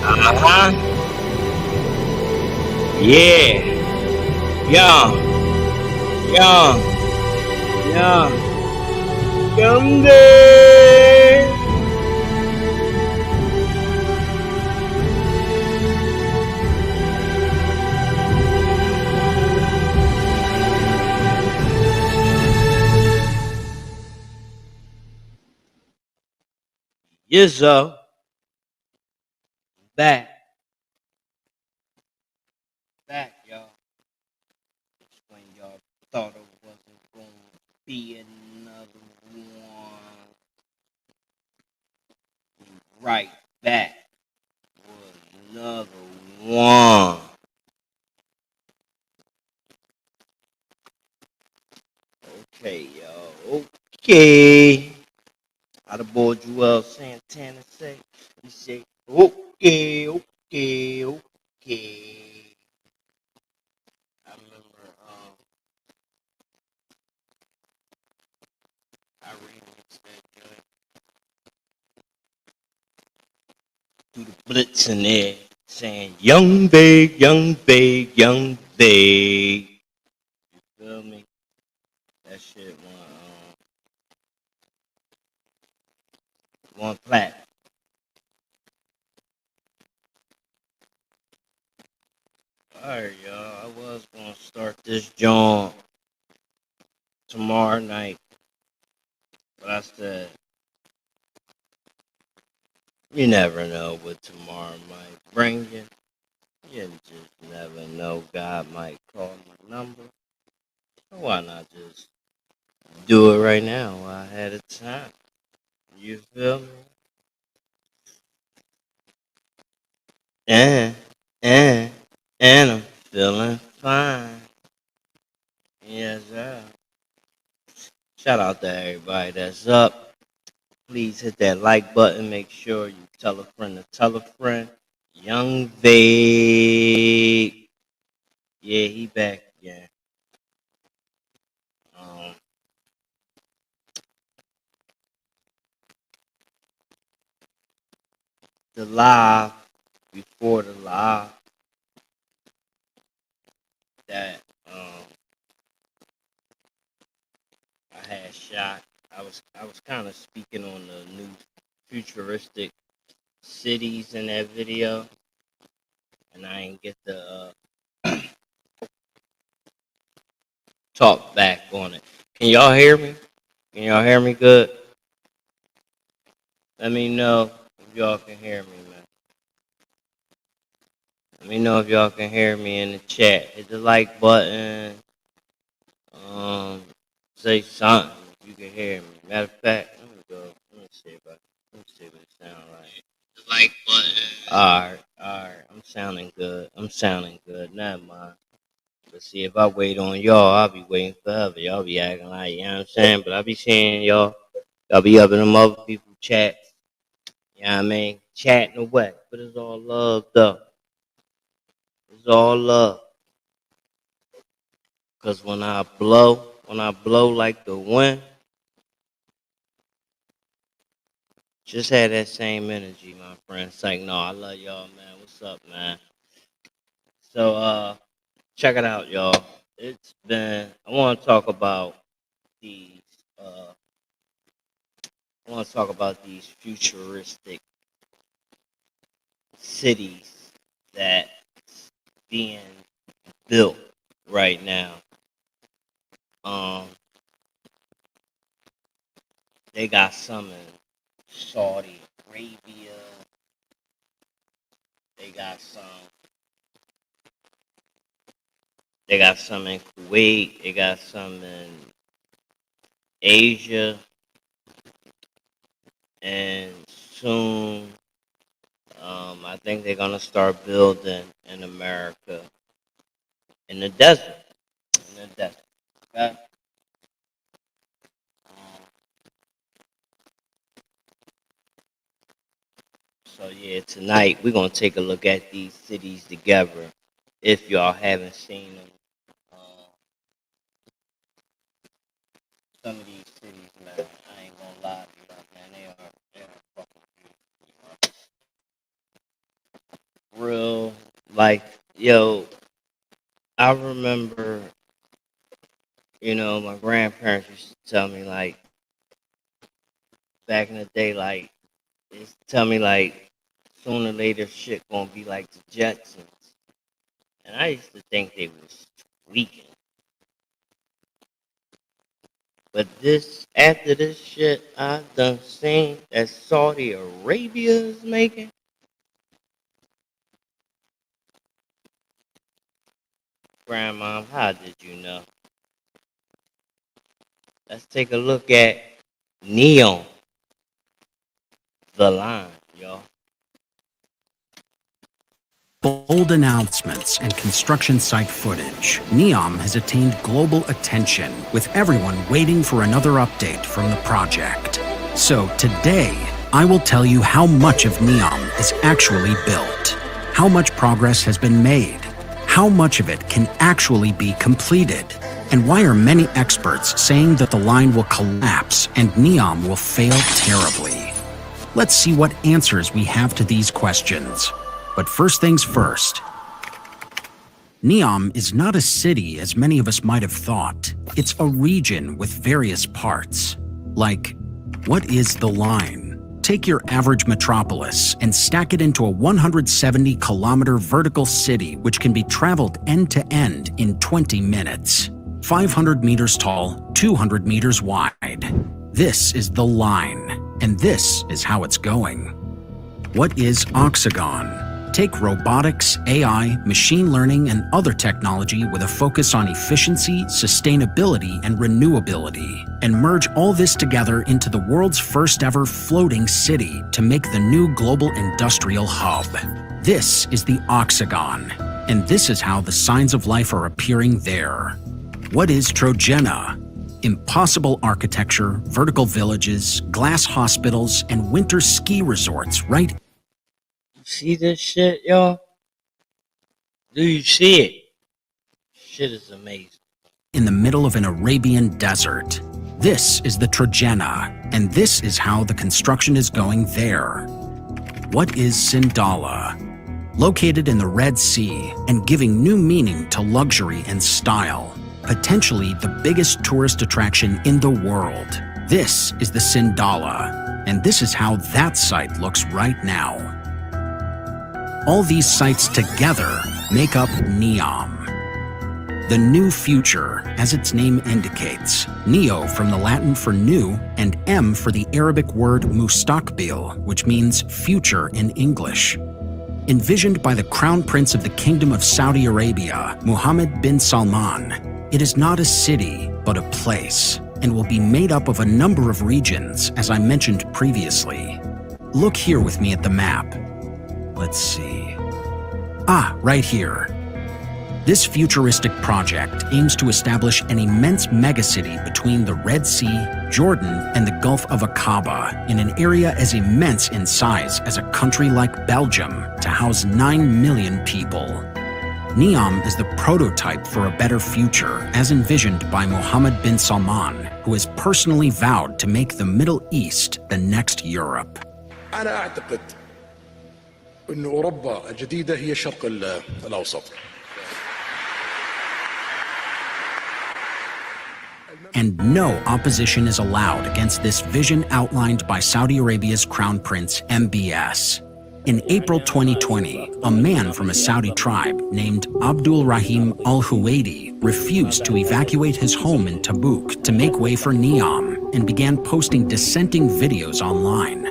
Uh-huh. Yeah. Young. Young. Young. Someday. Yizzo. Back. Back, y'all. Just when y'all thought it wasn't going to be another one. Right back with another one. Okay, y'all. Okay. How the boy Joel Santana say? He say, okay, okay, okay. I remember I remixed that joint through the blitz in there saying young big, young big, young big. You feel me? That shit one plat. Alright, y'all. I was gonna start this joint tomorrow night. But I said, you never know what tomorrow might bring you. You just never know. God might call my number. So why not just do it right now while I had a time? You feel me? And, and, and I'm feeling fine. Yes, sir. Shout out to everybody that's up. Please hit that like button. Make sure you tell a friend to tell a friend. Young Vague. Yeah, he back again. Um, the live, before the live, that I had shot. I was kind of speaking on the new futuristic cities in that video, and I didn't get to talk back on it. Can y'all hear me? Can y'all hear me good? Let me know if y'all can hear me, man. Let me know if y'all can hear me in the chat. Hit the like button. Say something if you can hear me. Matter of fact, let me go. Let me see what it sounds like. The like button. Alright. I'm sounding good. Never mind. But see, if I wait on y'all, I'll be waiting forever. Y'all be acting like, you know what I'm saying? But I be seeing y'all. Y'all be up in them other people chat. You know what I mean? Chatting away. But it's all love, though. It's all love. Because when I blow like the wind, just had that same energy, my friend. It's like, no, I love y'all, man. What's up, man? So, check it out, y'all. I want to talk about these, uh, I want to talk about these futuristic cities that being built right now. Um, they got some in Saudi Arabia. They got some. They got some in Kuwait. They got some in Asia, and soon, I think they're gonna start building in America, in the desert. In the desert. Okay? Um, so yeah, tonight we're gonna take a look at these cities together. If y'all haven't seen them, uh, some of these cities, man, I ain't gonna lie to you, man, they are fucking beautiful. Like, yo, I remember, my grandparents used to tell me, like, back in the day, like, they used to tell me, like, sooner or later shit gonna be like the Jetsons. And I used to think they was tweaking. But after this shit I done seen that Saudi Arabia is making, Grandma, how did you know? Let's take a look at NEOM, the line, y'all. Bold announcements and construction site footage, NEOM has attained global attention, with everyone waiting for another update from the project. So today, I will tell you how much of NEOM is actually built, how much progress has been made, how much of it can actually be completed, and why are many experts saying that the line will collapse and NEOM will fail terribly. Let's see what answers we have to these questions. But first things first. NEOM is not a city as many of us might have thought. It's a region with various parts. Like, what is the line? Take your average metropolis and stack it into a 170-kilometer vertical city which can be traveled end to end in 20 minutes. 500 meters tall, 200 meters wide. This is the line, and this is how it's going. What is Oxagon? Take robotics, AI, machine learning, and other technology with a focus on efficiency, sustainability, and renewability, and merge all this together into the world's first ever floating city to make the new global industrial hub. This is the Oxagon, and this is how the signs of life are appearing there. What is Trojena? Impossible architecture, vertical villages, glass hospitals, and winter ski resorts right. See this shit, y'all? Do you see it? Shit is amazing. In the middle of an Arabian desert. This is the Trojena, and this is how the construction is going there. What is Sindala? Located in the Red Sea and giving new meaning to luxury and style. Potentially the biggest tourist attraction in the world. This is the Sindala, and this is how that site looks right now. All these sites together make up NEOM. The new future, as its name indicates. Neo from the Latin for new, and M for the Arabic word mustaqbil, which means future in English. Envisioned by the Crown Prince of the Kingdom of Saudi Arabia, Mohammed bin Salman, it is not a city, but a place, and will be made up of a number of regions, as I mentioned previously. Look here with me at the map. Let's see. Right here. This futuristic project aims to establish an immense megacity between the Red Sea, Jordan, and the Gulf of Aqaba in an area as immense in size as a country like Belgium to house 9 million people. NEOM is the prototype for a better future as envisioned by Mohammed bin Salman, who has personally vowed to make the Middle East the next Europe. إن أوروبا الجديدة هي الشرق الأوسط. And no opposition is allowed against this vision outlined by Saudi Arabia's Crown Prince MBS. In April 2020, a man from a Saudi tribe named Abdul Rahim al-Huwaidi refused to evacuate his home in Tabuk to make way for NEOM and began posting dissenting videos online.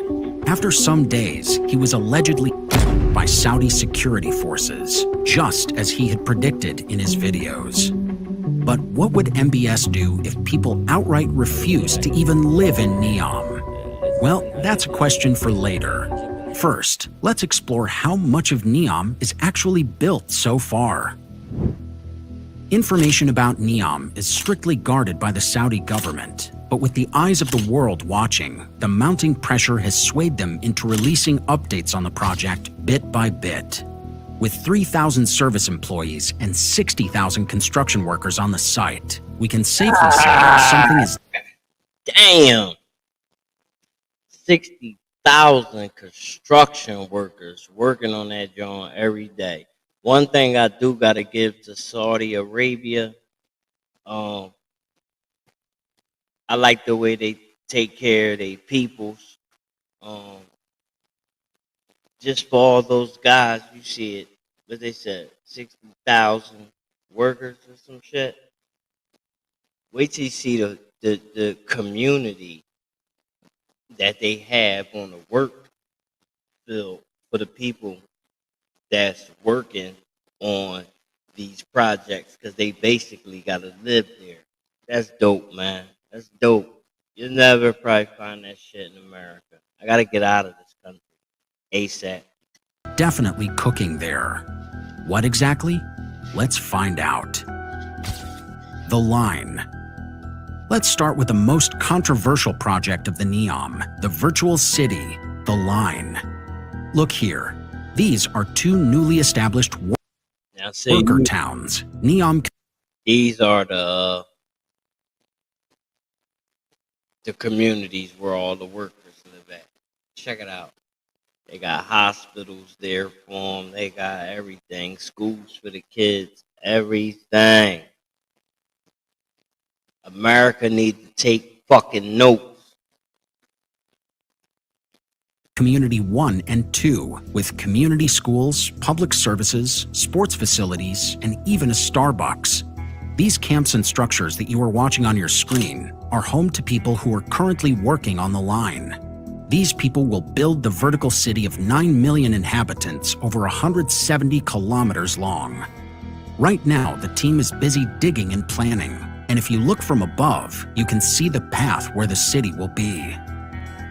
After some days, he was allegedly by Saudi security forces, just as he had predicted in his videos. But what would MBS do if people outright refused to even live in NEOM? Well, that's a question for later. First, let's explore how much of NEOM is actually built so far. Information about NEOM is strictly guarded by the Saudi government. But with the eyes of the world watching, the mounting pressure has swayed them into releasing updates on the project bit by bit. With 3,000 service employees and 60,000 construction workers on the site, we can safely say something is... Damn! 60,000 construction workers working on that joint every day. One thing I do gotta give to Saudi Arabia, um, I like the way they take care of their peoples. Um, just for all those guys, you see it. What they said, 60,000 workers or some shit. Wait till you see the community that they have on the work field for the people that's working on these projects because they basically got to live there. That's dope, man. That's dope. You'll never probably find that shit in America. I got to get out of this country ASAP. Definitely cooking there. What exactly? Let's find out. The Line. Let's start with the most controversial project of the NEOM, the virtual city, The Line. Look here. These are two newly established Now, see, worker towns. NEOM. these are the communities where all the workers live at. Check it out. They got hospitals there for them. They got everything. Schools for the kids. Everything. America needs to take fucking notes. Community 1 and 2, with community schools, public services, sports facilities, and even a Starbucks. These camps and structures that you are watching on your screen are home to people who are currently working on the line. These people will build the vertical city of 9 million inhabitants over 170 kilometers long. Right now, the team is busy digging and planning, and if you look from above, you can see the path where the city will be.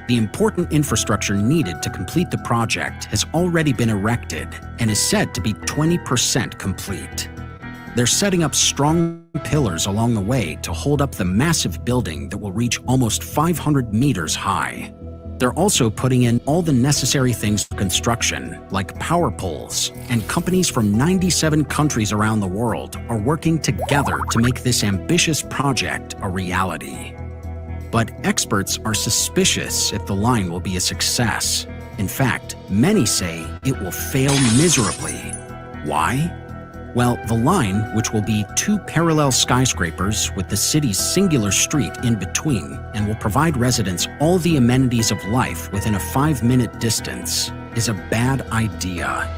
The important infrastructure needed to complete the project has already been erected and is said to be 20% complete. They're setting up strong pillars along the way to hold up the massive building that will reach almost 500 meters high. They're also putting in all the necessary things for construction, like power poles, and companies from 97 countries around the world are working together to make this ambitious project a reality. But experts are suspicious if the line will be a success. In fact, many say it will fail miserably. Why? Well, the line, which will be 2 parallel skyscrapers with the city's singular street in between and will provide residents all the amenities of life within a 5-minute distance, is a bad idea.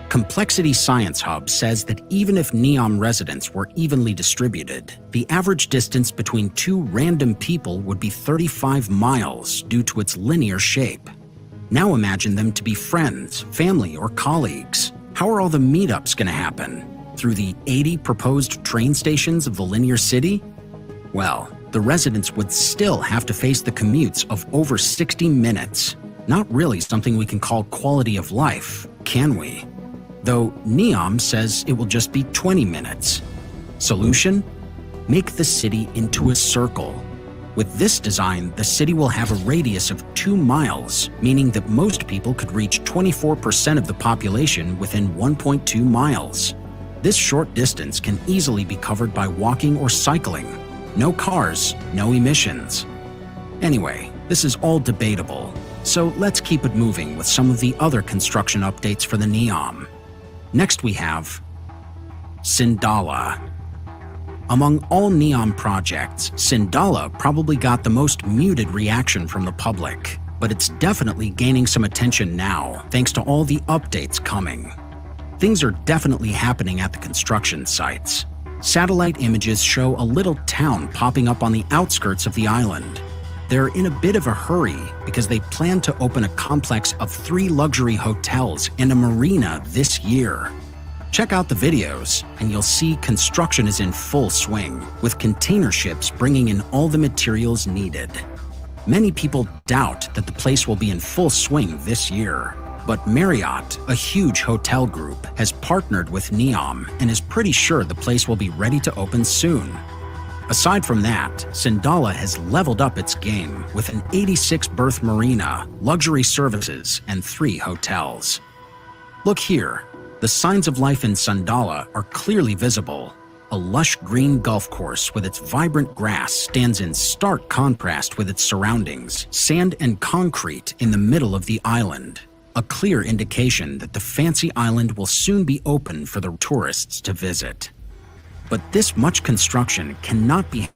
Complexity Science Hub says that even if NEOM residents were evenly distributed, the average distance between 2 random people would be 35 miles due to its linear shape. Now imagine them to be friends, family, or colleagues. How are all the meetups going to happen? Through the 80 proposed train stations of the linear city? Well, the residents would still have to face the commutes of over 60 minutes. Not really something we can call quality of life, can we? Though NEOM says it will just be 20 minutes. Solution? Make the city into a circle. With this design, the city will have a radius of 2 miles, meaning that most people could reach 24% of the population within 1.2 miles. This short distance can easily be covered by walking or cycling. No cars, no emissions. Anyway, this is all debatable, so let's keep it moving with some of the other construction updates for the NEOM. Next we have Sindala. Among all NEOM projects, Sindala probably got the most muted reaction from the public, but it's definitely gaining some attention now, thanks to all the updates coming. Things are definitely happening at the construction sites. Satellite images show a little town popping up on the outskirts of the island. They're in a bit of a hurry because they plan to open a complex of 3 luxury hotels and a marina this year. Check out the videos, and you'll see construction is in full swing, with container ships bringing in all the materials needed. Many people doubt that the place will be in full swing this year, but Marriott, a huge hotel group, has partnered with NEOM and is pretty sure the place will be ready to open soon. Aside from that, Sindala has leveled up its game with an 86-berth marina, luxury services, and 3 hotels. Look here. The signs of life in Sindala are clearly visible. A lush green golf course with its vibrant grass stands in stark contrast with its surroundings, sand and concrete in the middle of the island. a clear indication that the fancy island will soon be open for the tourists to visit. But this much construction cannot be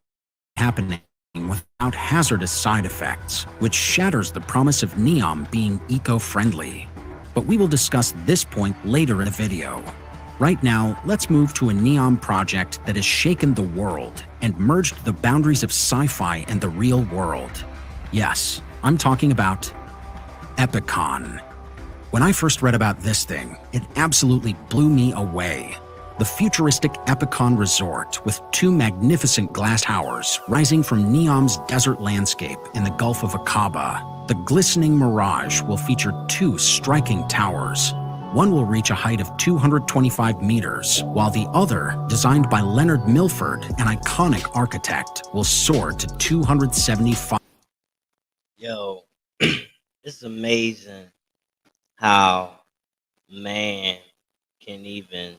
happening without hazardous side effects, which shatters the promise of NEOM being eco-friendly. But we will discuss this point later in the video. Right now, let's move to a NEOM project that has shaken the world and merged the boundaries of sci-fi and the real world. Yes, I'm talking about Epicon. When I first read about this thing, it absolutely blew me away. The futuristic Epicon resort with 2 magnificent glass towers rising from NEOM's desert landscape in the Gulf of Aqaba. The glistening mirage will feature 2 striking towers. One will reach a height of 225 meters, while the other, designed by Leonard Milford, an iconic architect, will soar to 275. Yo, it's amazing how man can even,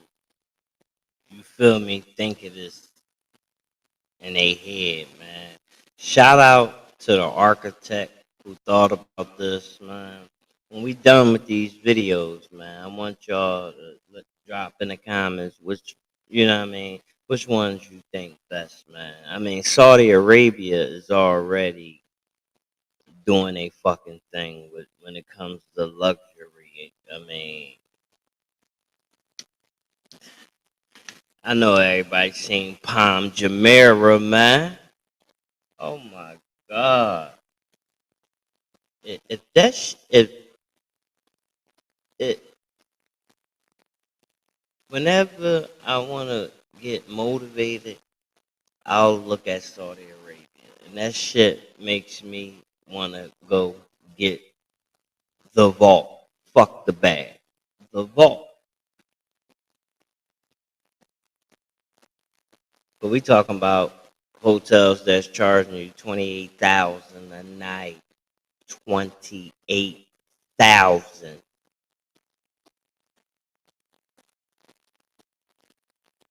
you feel me, think of this in their head, man. Shout out to the architect who thought about this, man. When we done with these videos, man, I want y'all to drop in the comments which, you know what I mean, which ones you think best, man. I mean, Saudi Arabia is already doing a fucking thing with when it comes to luxury. I mean, I know everybody's seen Palm Jumeirah, man. Oh my God! Whenever I wanna get motivated, I'll look at Saudi Arabia, and that shit makes me wanna go get the vault. Fuck the bag. The vault. But we talking about hotels that's charging you $28,000 a night. 28,000.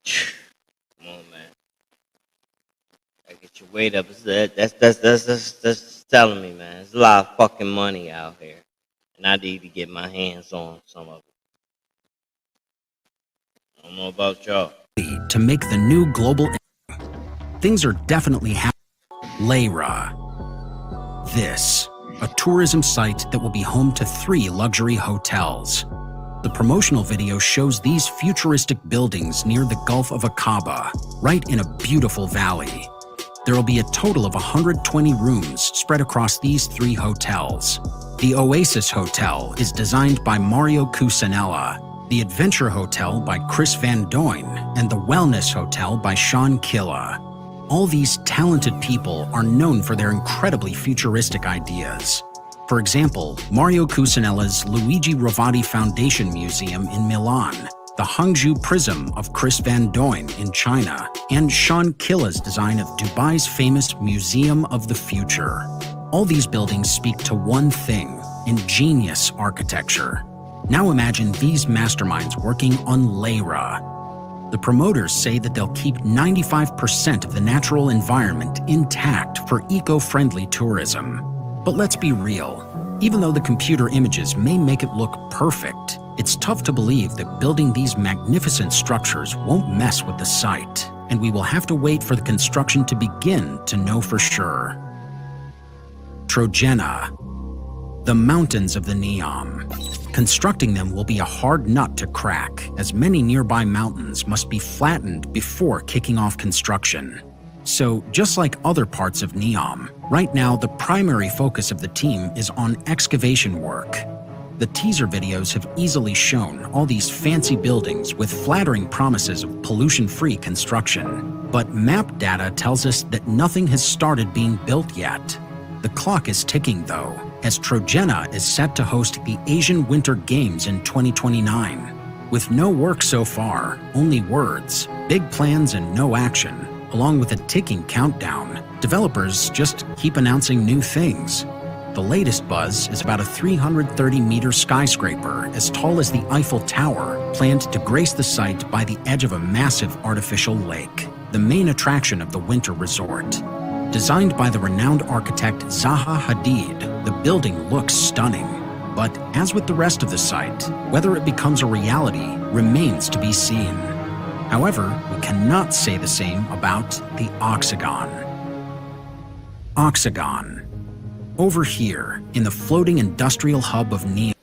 Come on, man. I get your weight up. That's telling me, man. There's a lot of fucking money out here, and I need to get my hands on some of it. I don't know about y'all. To make the new global, things are definitely happening. Leira. This, a tourism site that will be home to 3 luxury hotels. The promotional video shows these futuristic buildings near the Gulf of Aqaba, right in a beautiful valley. There will be a total of 120 rooms spread across these 3 hotels. The Oasis Hotel is designed by Mario Cucinella, the Adventure Hotel by Chris Van Doyne, and the Wellness Hotel by Sean Killa. All these talented people are known for their incredibly futuristic ideas. For example, Mario Cucinella's Luigi Ravati Foundation Museum in Milan, the Hangzhou Prism of Chris Van Doyne in China, and Sean Killa's design of Dubai's famous Museum of the Future. All these buildings speak to one thing: ingenious architecture. Now imagine these masterminds working on Leira. The promoters say that they'll keep 95% of the natural environment intact for eco-friendly tourism. But let's be real, even though the computer images may make it look perfect, it's tough to believe that building these magnificent structures won't mess with the site, and we will have to wait for the construction to begin to know for sure. Trojena, the mountains of the NEOM. Constructing them will be a hard nut to crack, as many nearby mountains must be flattened before kicking off construction. So, just like other parts of NEOM, right now the primary focus of the team is on excavation work. The teaser videos have easily shown all these fancy buildings with flattering promises of pollution-free construction. But map data tells us that nothing has started being built yet. The clock is ticking though, as Trojena is set to host the Asian Winter Games in 2029. With no work so far, only words, big plans and no action, along with a ticking countdown, developers just keep announcing new things. The latest buzz is about a 330-meter skyscraper as tall as the Eiffel Tower, planned to grace the site by the edge of a massive artificial lake, the main attraction of the winter resort. Designed by the renowned architect Zaha Hadid, the building looks stunning. But as with the rest of the site, whether it becomes a reality remains to be seen. However, we cannot say the same about the Oxagon. Oxagon. Over here, in the floating industrial hub of NEOM.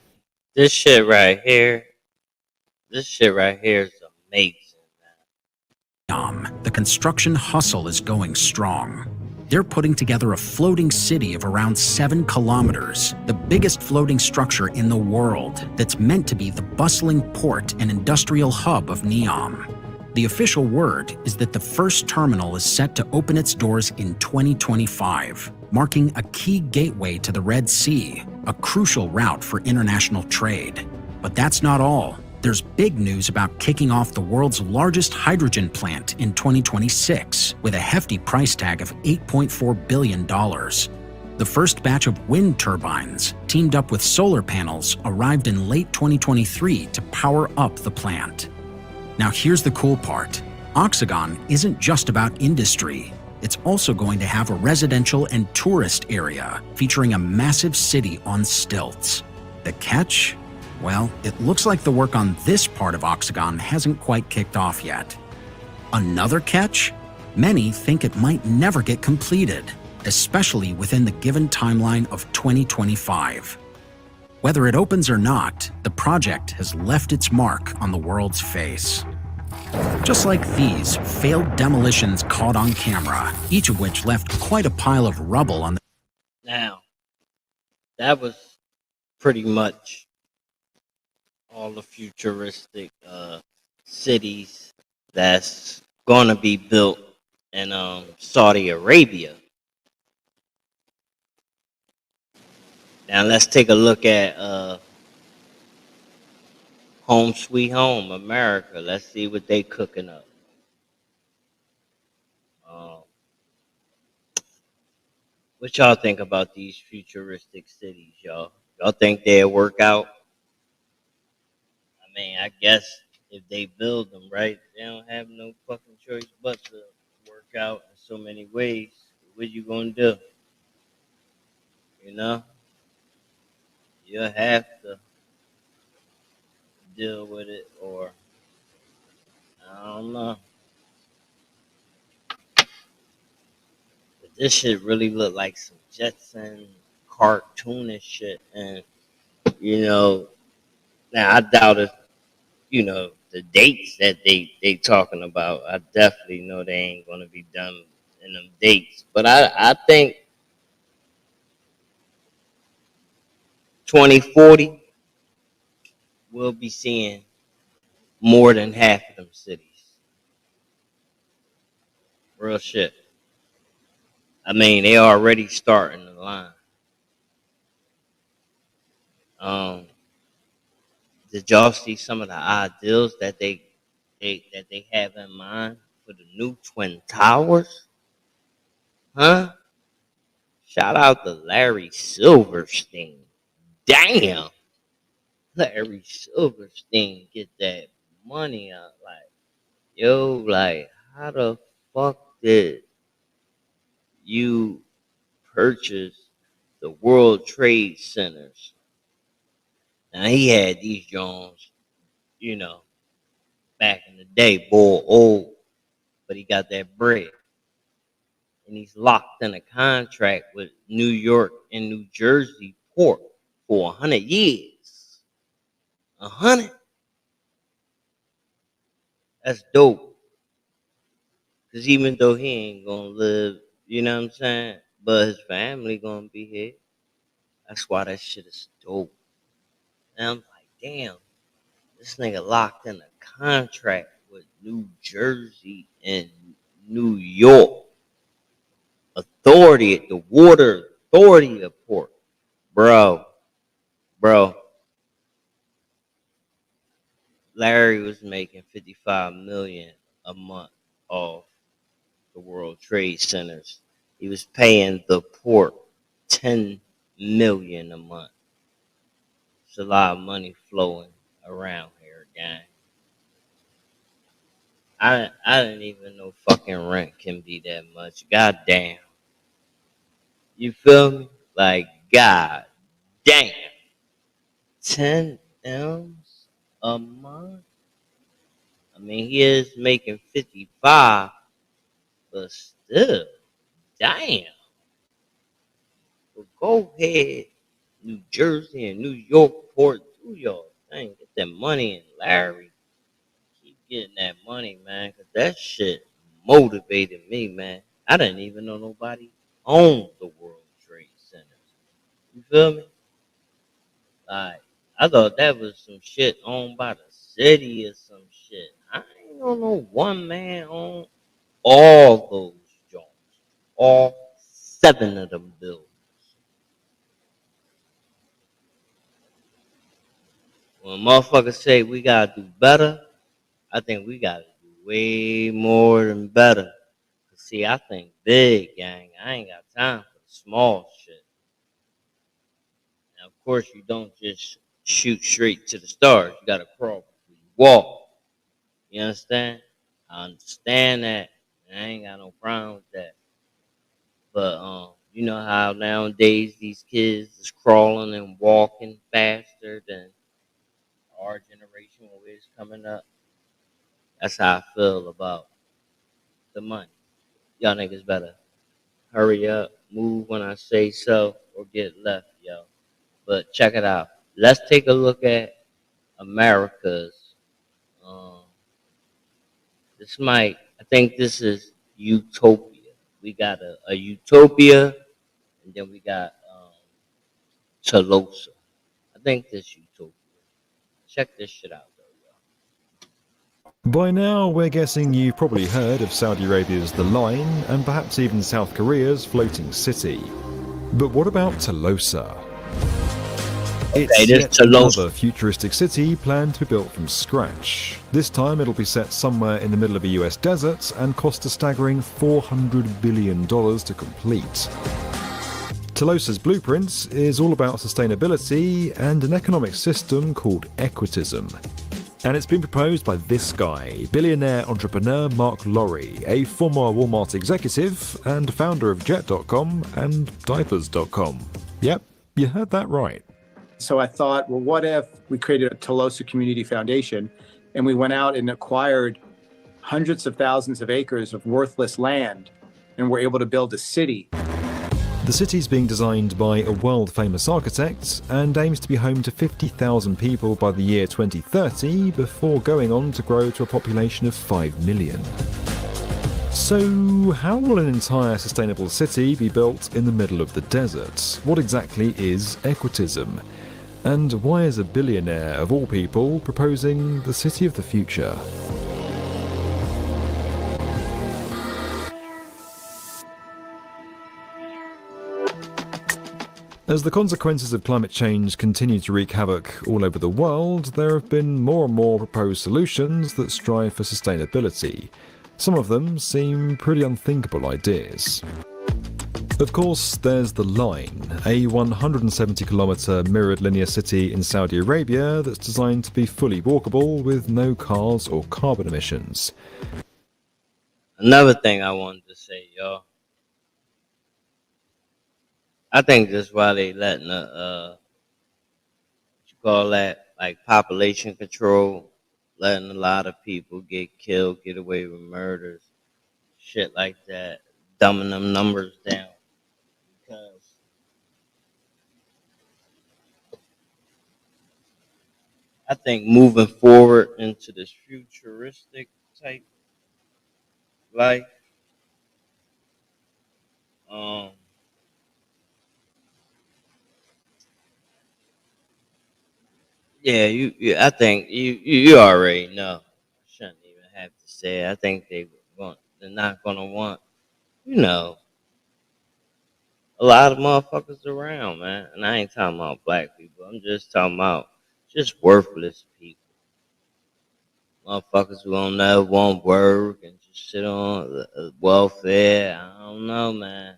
This shit right here is amazing. The construction hustle is going strong. They're putting together a floating city of around 7 kilometers, the biggest floating structure in the world that's meant to be the bustling port and industrial hub of NEOM. The official word is that the first terminal is set to open its doors in 2025, marking a key gateway to the Red Sea, a crucial route for international trade. But that's not all. There's big news about kicking off the world's largest hydrogen plant in 2026 with a hefty price tag of $8.4 billion. The first batch of wind turbines, teamed up with solar panels, arrived in late 2023 to power up the plant. Now here's the cool part. Oxagon isn't just about industry. It's also going to have a residential and tourist area featuring a massive city on stilts. The catch? Well, it looks like the work on this part of Oxagon hasn't quite kicked off yet. Another catch? Many think it might never get completed, especially within the given timeline of 2025. Whether it opens or not, the project has left its mark on the world's face. Just like these failed demolitions caught on camera, each of which left quite a pile of rubble on the... Now, that was pretty much all the futuristic cities that's going to be built in Saudi Arabia. Now let's take a look at Home Sweet Home America. Let's see what they cooking up. What y'all think about these futuristic cities, y'all? Y'all think they'll work out? I mean, I guess if they build them right, they don't have no fucking choice but to work out in so many ways. What you gonna do? You know, you'll have to deal with it, or I don't know. But this shit really look like some Jetson cartoonish shit, and you know, now I doubt it. You know, the dates that they talking about, I definitely know they ain't gonna be done in them dates. But I think 2040 we'll be seeing more than half of them cities. Real shit. I mean, they already starting the line. Did y'all see some of the ideals that they have in mind for the new Twin Towers? Huh? Shout out to Larry Silverstein. Damn, Larry Silverstein get that money out. Like, yo, like, how the fuck did you purchase the World Trade Centers? Now he had these Jones, you know, back in the day, boy, old, but he got that bread. And he's locked in a contract with New York and New Jersey port for 100 years. 100? That's dope. Because even though he ain't going to live, you know what I'm saying? But his family going to be here. That's why that shit is dope. And I'm like, damn, this nigga locked in a contract with New Jersey and New York authority, the water authority of port. Bro, Larry was making 55 million a month off the World Trade Centers. He was paying the port 10 million a month. It's a lot of money flowing around here, gang. I didn't even know fucking rent can be that much. God damn. You feel me? Like, God damn. 10 M's a month. I mean, he is making 55, but still, damn. But go ahead, New Jersey and New York port, do your thing. Get that money in, Larry. Keep getting that money, man, because that shit motivated me, man. I didn't even know nobody owned the World Trade Center. You feel me? Like, I thought that was some shit owned by the city or some shit. I ain't know one man own all those joints. All 7 of them buildings. When motherfuckers say we gotta do better, I think we gotta do way more than better. See, I think big, gang. I ain't got time for the small shit. Now, of course, you don't just shoot straight to the stars. You gotta crawl before you walk. You understand? I understand that. I ain't got no problem with that. But you know how nowadays these kids is crawling and walking faster than our generation when we was coming up. That's how I feel about the money. Y'all niggas better hurry up, move when I say so, or get left, yo. But check it out. Let's take a look at America's. Um, I think this is Utopia. We got a Utopia, and then we got TELOSA. I think this Utopia. Check this shit out, though, By now, we're guessing you've probably heard of Saudi Arabia's The Line, and perhaps even South Korea's Floating City. But what about TELOSA? It's yet another futuristic city planned to be built from scratch. This time it'll be set somewhere in the middle of a US desert and cost a staggering $400 billion to complete. TELOSA's blueprint is all about sustainability and an economic system called equitism. And it's been proposed by this guy, billionaire entrepreneur Mark Lowry, a former Walmart executive and founder of Jet.com and Diapers.com. Yep, you heard that right. So I thought, well, what if we created a TELOSA Community Foundation and we went out and acquired hundreds of thousands of acres of worthless land and were able to build a city. The city's being designed by a world-famous architect and aims to be home to 50,000 people by the year 2030 before going on to grow to a population of 5 million. So, how will an entire sustainable city be built in the middle of the desert? What exactly is equitism? And why is a billionaire, of all people, proposing the city of the future? As the consequences of climate change continue to wreak havoc all over the world, there have been more and more proposed solutions that strive for sustainability. Some of them seem pretty unthinkable ideas. Of course, there's The Line, a 170-kilometre mirrored linear city in Saudi Arabia that's designed to be fully walkable with no cars or carbon emissions. Another thing I wanted to say, y'all. I think that's why they letting what you call that, like population control, letting a lot of people get killed, get away with murders, shit like that, dumbing them numbers down. Because I think moving forward into this futuristic type life, yeah, I think you already know. I shouldn't even have to say it. I think they're not gonna want, you know, a lot of motherfuckers around, man. And I ain't talking about black people. I'm just talking about just worthless people. Motherfuckers who don't never want work and just sit on welfare. I don't know, man.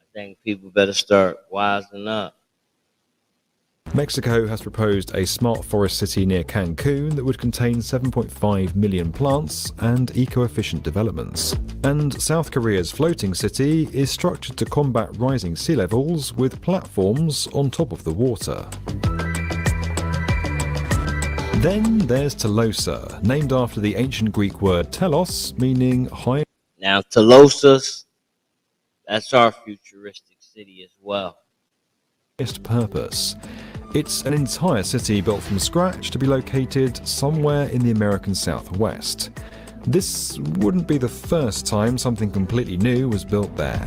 I think people better start wising up. Mexico has proposed a smart forest city near Cancun that would contain 7.5 million plants and eco-efficient developments. And South Korea's floating city is structured to combat rising sea levels with platforms on top of the water. Then there's TELOSA, named after the ancient Greek word telos, meaning high. Now, TELOSA, that's our futuristic city as well. Purpose. It's an entire city built from scratch to be located somewhere in the American Southwest. This wouldn't be the first time something completely new was built there.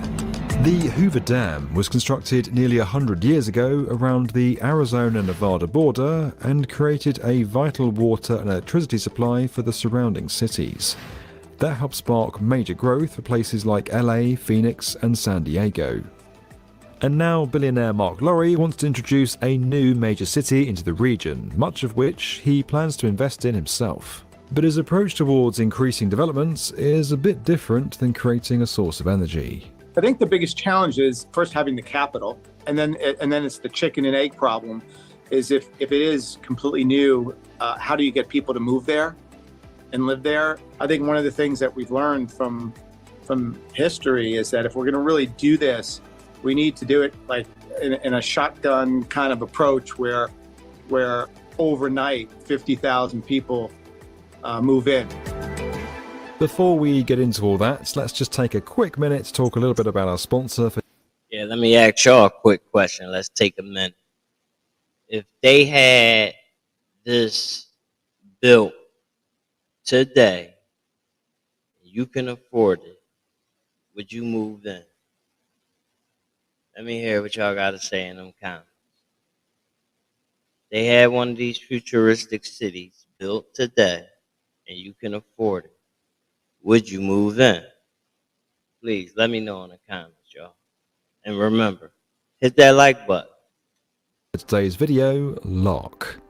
The Hoover Dam was constructed nearly 100 years ago around the Arizona-Nevada border and created a vital water and electricity supply for the surrounding cities. That helped spark major growth for places like LA, Phoenix, and San Diego. And now billionaire Mark Lowry wants to introduce a new major city into the region, much of which he plans to invest in himself. But his approach towards increasing developments is a bit different than creating a source of energy. I think the biggest challenge is first having the capital, and then it's the chicken and egg problem. Is if it is completely new, how do you get people to move there and live there? I think one of the things that we've learned from history is that if we're going to really do this, we need to do it like in a shotgun kind of approach where overnight 50,000 people move in. Before we get into all that, let's just take a quick minute to talk a little bit about our sponsor. Yeah, let me ask y'all a quick question. Let's take a minute. If they had this built today, you can afford it, would you move in? Let me hear what y'all got to say in them comments. They had one of these futuristic cities built today, and you can afford it. Would you move in? Please let me know in the comments, y'all. And remember, hit that like button. Today's video, LARK.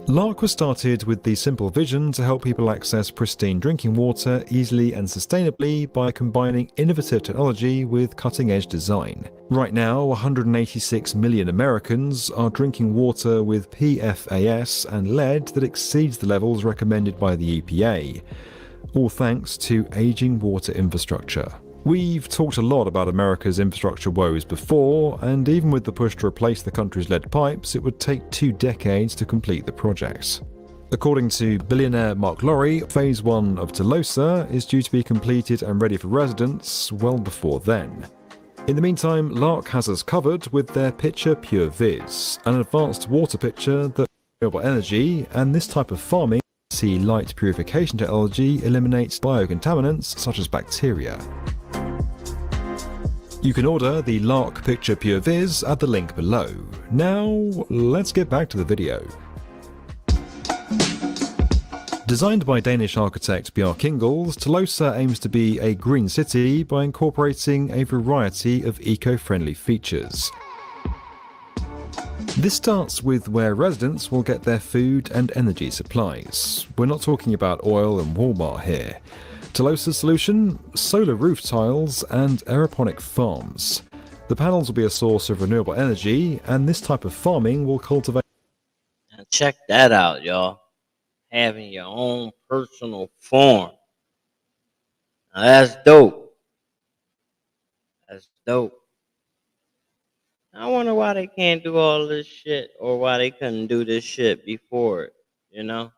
LARK was started with the simple vision to help people access pristine drinking water easily and sustainably by combining innovative technology with cutting-edge design. Right now, 186 million Americans are drinking water with PFAS and lead that exceeds the levels recommended by the EPA, all thanks to aging water infrastructure. We've talked a lot about America's infrastructure woes before, and even with the push to replace the country's lead pipes, it would take 2 decades to complete the project. According to billionaire Mark Lowry, Phase 1 of TELOSA is due to be completed and ready for residents well before then. In the meantime, LARK has us covered with their Pitcher Pure Viz, an advanced water pitcher that renewable energy and this type of farming light purification technology eliminates biocontaminants such as bacteria. You can order the LARK Pitcher Pure Viz at the link below. Now, let's get back to the video. Designed by Danish architect Bjarke Ingels, TELOSA aims to be a green city by incorporating a variety of eco-friendly features. This starts with where residents will get their food and energy supplies. We're not talking about oil and Walmart here. TELOSA's solution? Solar roof tiles and aeroponic farms. The panels will be a source of renewable energy, and this type of farming will cultivate. Now check that out, y'all. Having your own personal farm. Now that's dope. That's dope. I wonder why they can't do all this shit, or why they couldn't do this shit before it, you know?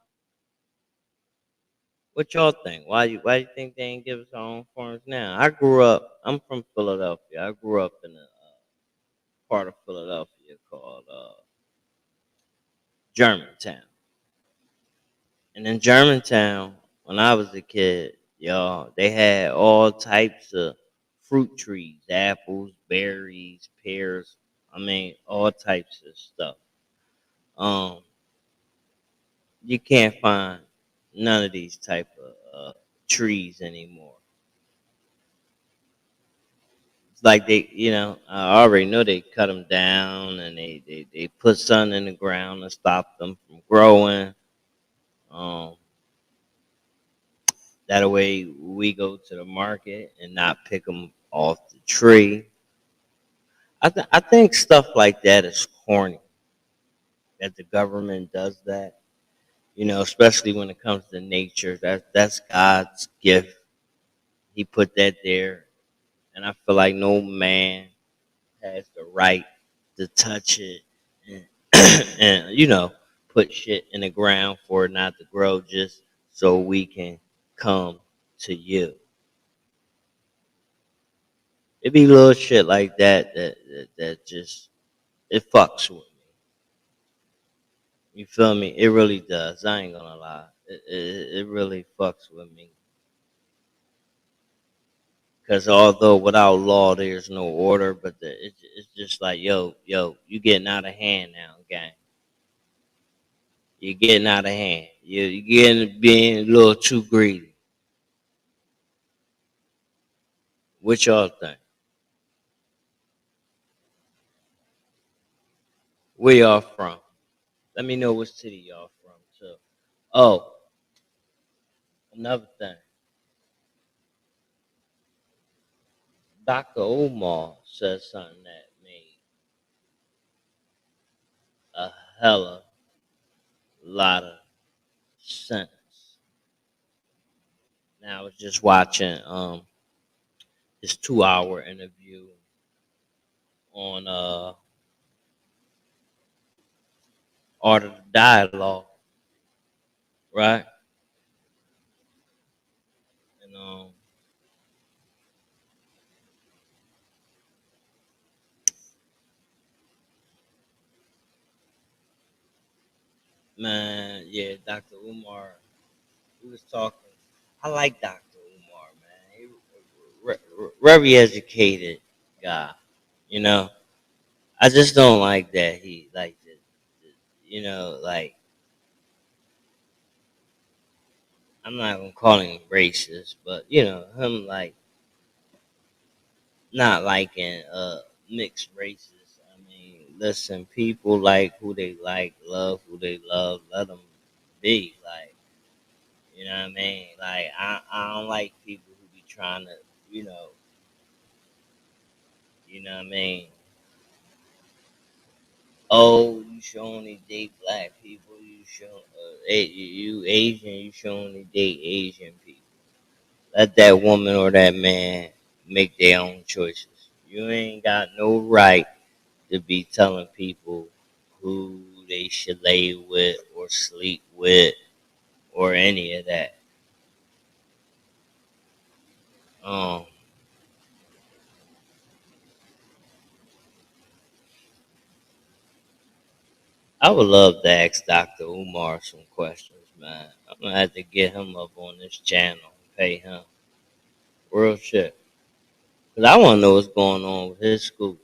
What y'all think? Why you think they ain't give us our own farms now? I'm from Philadelphia. I grew up in a part of Philadelphia called Germantown. And in Germantown, when I was a kid, y'all, they had all types of fruit trees, apples, berries, pears. I mean, all types of stuff. You can't find none of these type of trees anymore. It's like they, I already know they cut them down and they put something in the ground to stop them from growing. That way we go to the market and not pick them off the tree. I think stuff like that is corny, that the government does that. Especially when it comes to nature. That's God's gift. He put that there. And I feel like no man has the right to touch it and, and put shit in the ground for it not to grow just so we can come to you. It be little shit like that just it fucks with me. You feel me? It really does. I ain't gonna lie. It really fucks with me. Because although without law there's no order, but it's just like yo, you getting out of hand now, gang. You're getting out of hand. You're getting being a little too greedy. What y'all think? Where y'all from? Let me know what city y'all from too. Oh, another thing. Dr. Umar said something that made a hella lot of sense. Now I was just watching his 2 hour interview on Art of the Dialogue, right? And man, yeah, Dr. Umar, he was talking. I like Dr. Umar, man. He very educated guy, you know. I just don't like that he like you know, like I'm not gonna call him racist, but you know, him like not liking mixed races. I mean, listen, people like who they like, love who they love, let them be. Like, you know what I mean? Like, I don't like people who be trying to, you know, you know what I mean? Oh, you should only date black people. You should, you Asian. You should only date Asian people. Let that woman or that man make their own choices. You ain't got no right to be telling people who they should lay with or sleep with or any of that. Um, I would love to ask Dr. Umar some questions, man. I'm gonna have to get him up on this channel and pay him real shit. Cause I want to know what's going on with his school.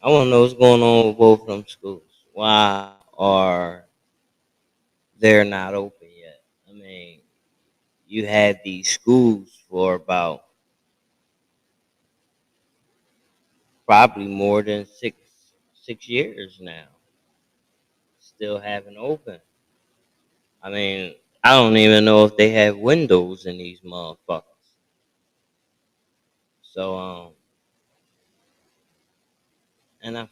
I want to know what's going on with both of them schools. Why are they not open yet? I mean, you had these schools for about probably more than six years now. Still haven't opened. I mean, I don't even know if they have windows in these motherfuckers. So and I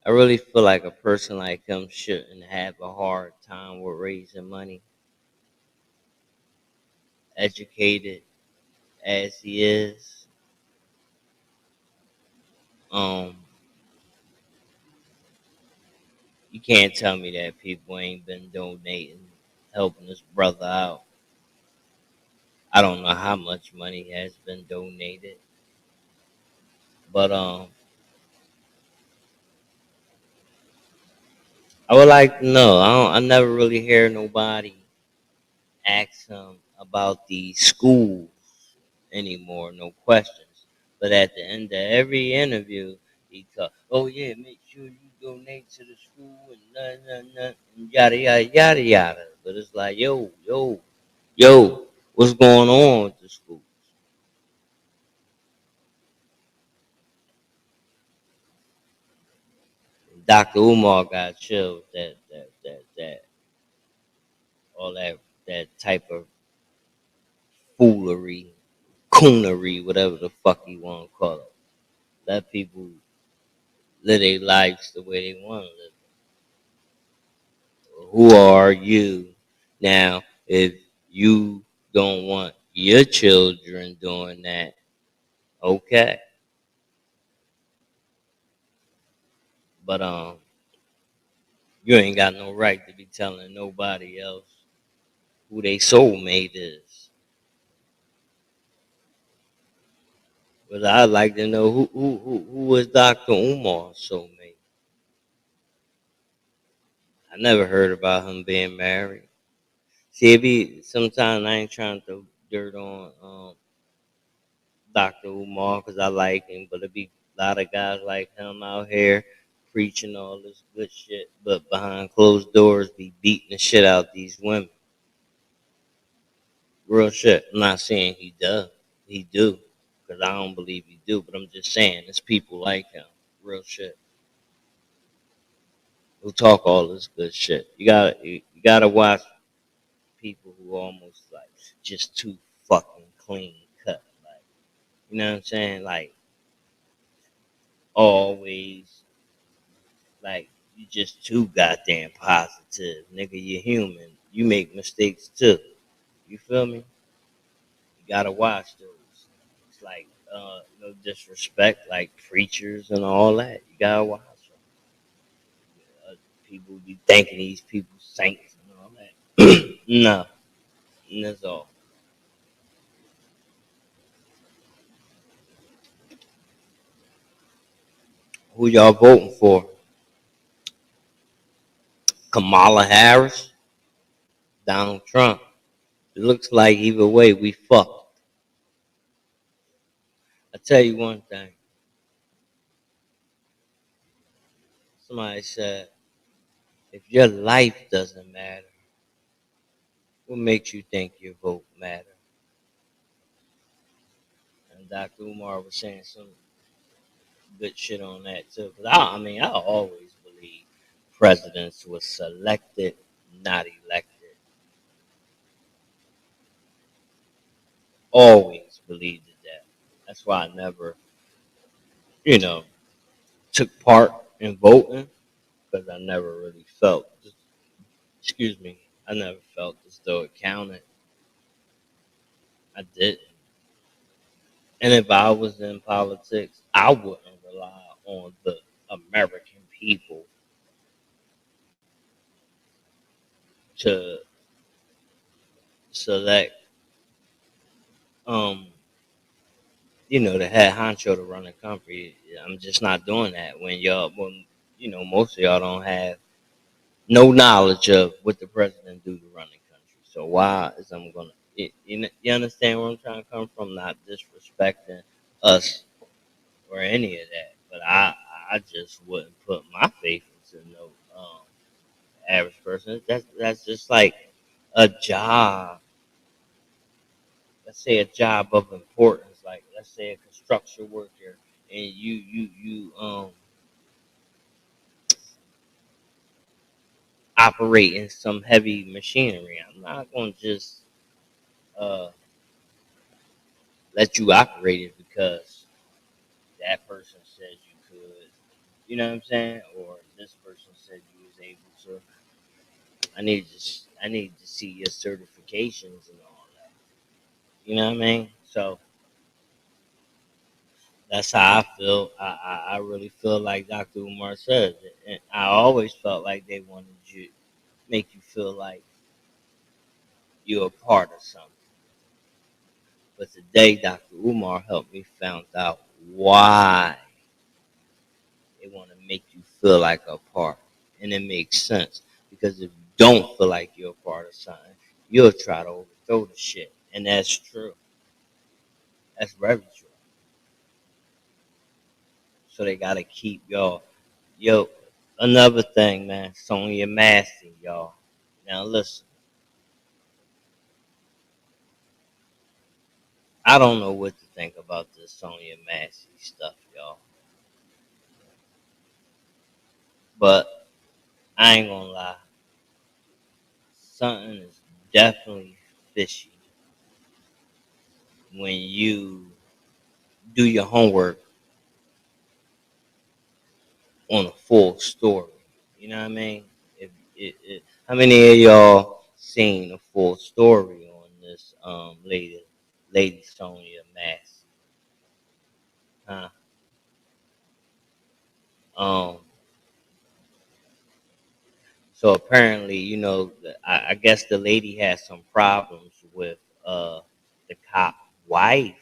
really feel like a person like him shouldn't have a hard time with raising money, educated as he is. Um, you can't tell me that people ain't been donating, helping this brother out. I don't know how much money has been donated, but I would like to know. I never really hear nobody ask him about the schools anymore. No questions. But at the end of every interview, he talk. Oh yeah, make sure you donate to the school and and yada yada yada yada. But it's like yo, what's going on with the schools? Dr. Umar got chilled that all that type of foolery, coonery, whatever the fuck you want to call it. Let people live their lives the way they want to live. Who are you now if you don't want your children doing that? Okay. But you ain't got no right to be telling nobody else who they soulmate is. But I'd like to know who was Dr. Umar's soulmate. I never heard about him being married. See, it be sometimes I ain't trying to throw dirt on Dr. Umar because I like him, but it be a lot of guys like him out here preaching all this good shit, but behind closed doors be beating the shit out these women. Real shit. I'm not saying he does. He do. Because I don't believe he do. But I'm just saying it's people like him. Real shit. Who talk all this good shit. You gotta watch people who almost like just too fucking clean cut. Like, you know what I'm saying? Like always like you just too goddamn positive. Nigga, you're human. You make mistakes too. You feel me? You gotta watch those. It's like no disrespect, like preachers and all that. You gotta watch them. People be thinking these people saints and all that. No, that's all. Who y'all voting for? Kamala Harris, Donald Trump. It looks like either way we fucked. I tell you one thing. Somebody said, if your life doesn't matter, what makes you think your vote matter? And Dr. Umar was saying some good shit on that too. Cause I always believe presidents were selected, not elected. Always believed that. That's why I never, you know, took part in voting because I never really felt. Excuse me. I never felt as though it counted. I didn't. And if I was in politics, I wouldn't rely on the American people to select, um, the head honcho to run the country. I'm just not doing that when most of y'all don't have no knowledge of what the president do to run the country. So why is I'm gonna, you understand where I'm trying to come from? Not disrespecting us or any of that, but I just wouldn't put my faith into no average person. That's just like a job. Let's say a job of importance, like let's say a construction worker, and you operating some heavy machinery. I'm not gonna just uh, let you operate it because that person says you could. You know what I'm saying? Or this person said you was able to. I need to see your certifications and all that. You know what I mean? So that's how I feel. I really feel like Dr. Umar says, and I always felt like they wanted you make you feel like you're a part of something. But today, Dr. Umar helped me find out why they want to make you feel like a part, and it makes sense because if you don't feel like you're a part of something, you'll try to overthrow the shit, and that's true. That's very true. So they gotta keep y'all. Yo, another thing, man, Sonya Massey, y'all. Now listen, I don't know what to think about this Sonya Massey stuff, y'all. But I ain't gonna lie, something is definitely fishy when you do your homework on a full story. You know what I mean? How many of y'all seen a full story on this lady Sonya Massey? Huh? So apparently, I guess the lady had some problems with the cop wife.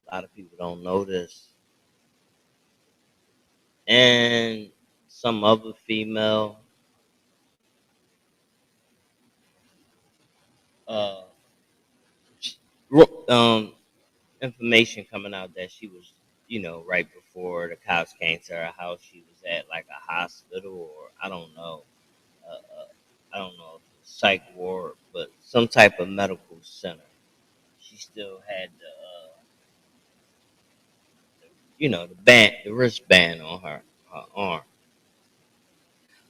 A lot of people don't know this, and some other female. Uh, Information coming out that she was, right before the cops came to her house, she was at like a hospital, or I don't know. I don't know if it's psych ward, but some type of medical center. She still had the band, the wristband on her arm.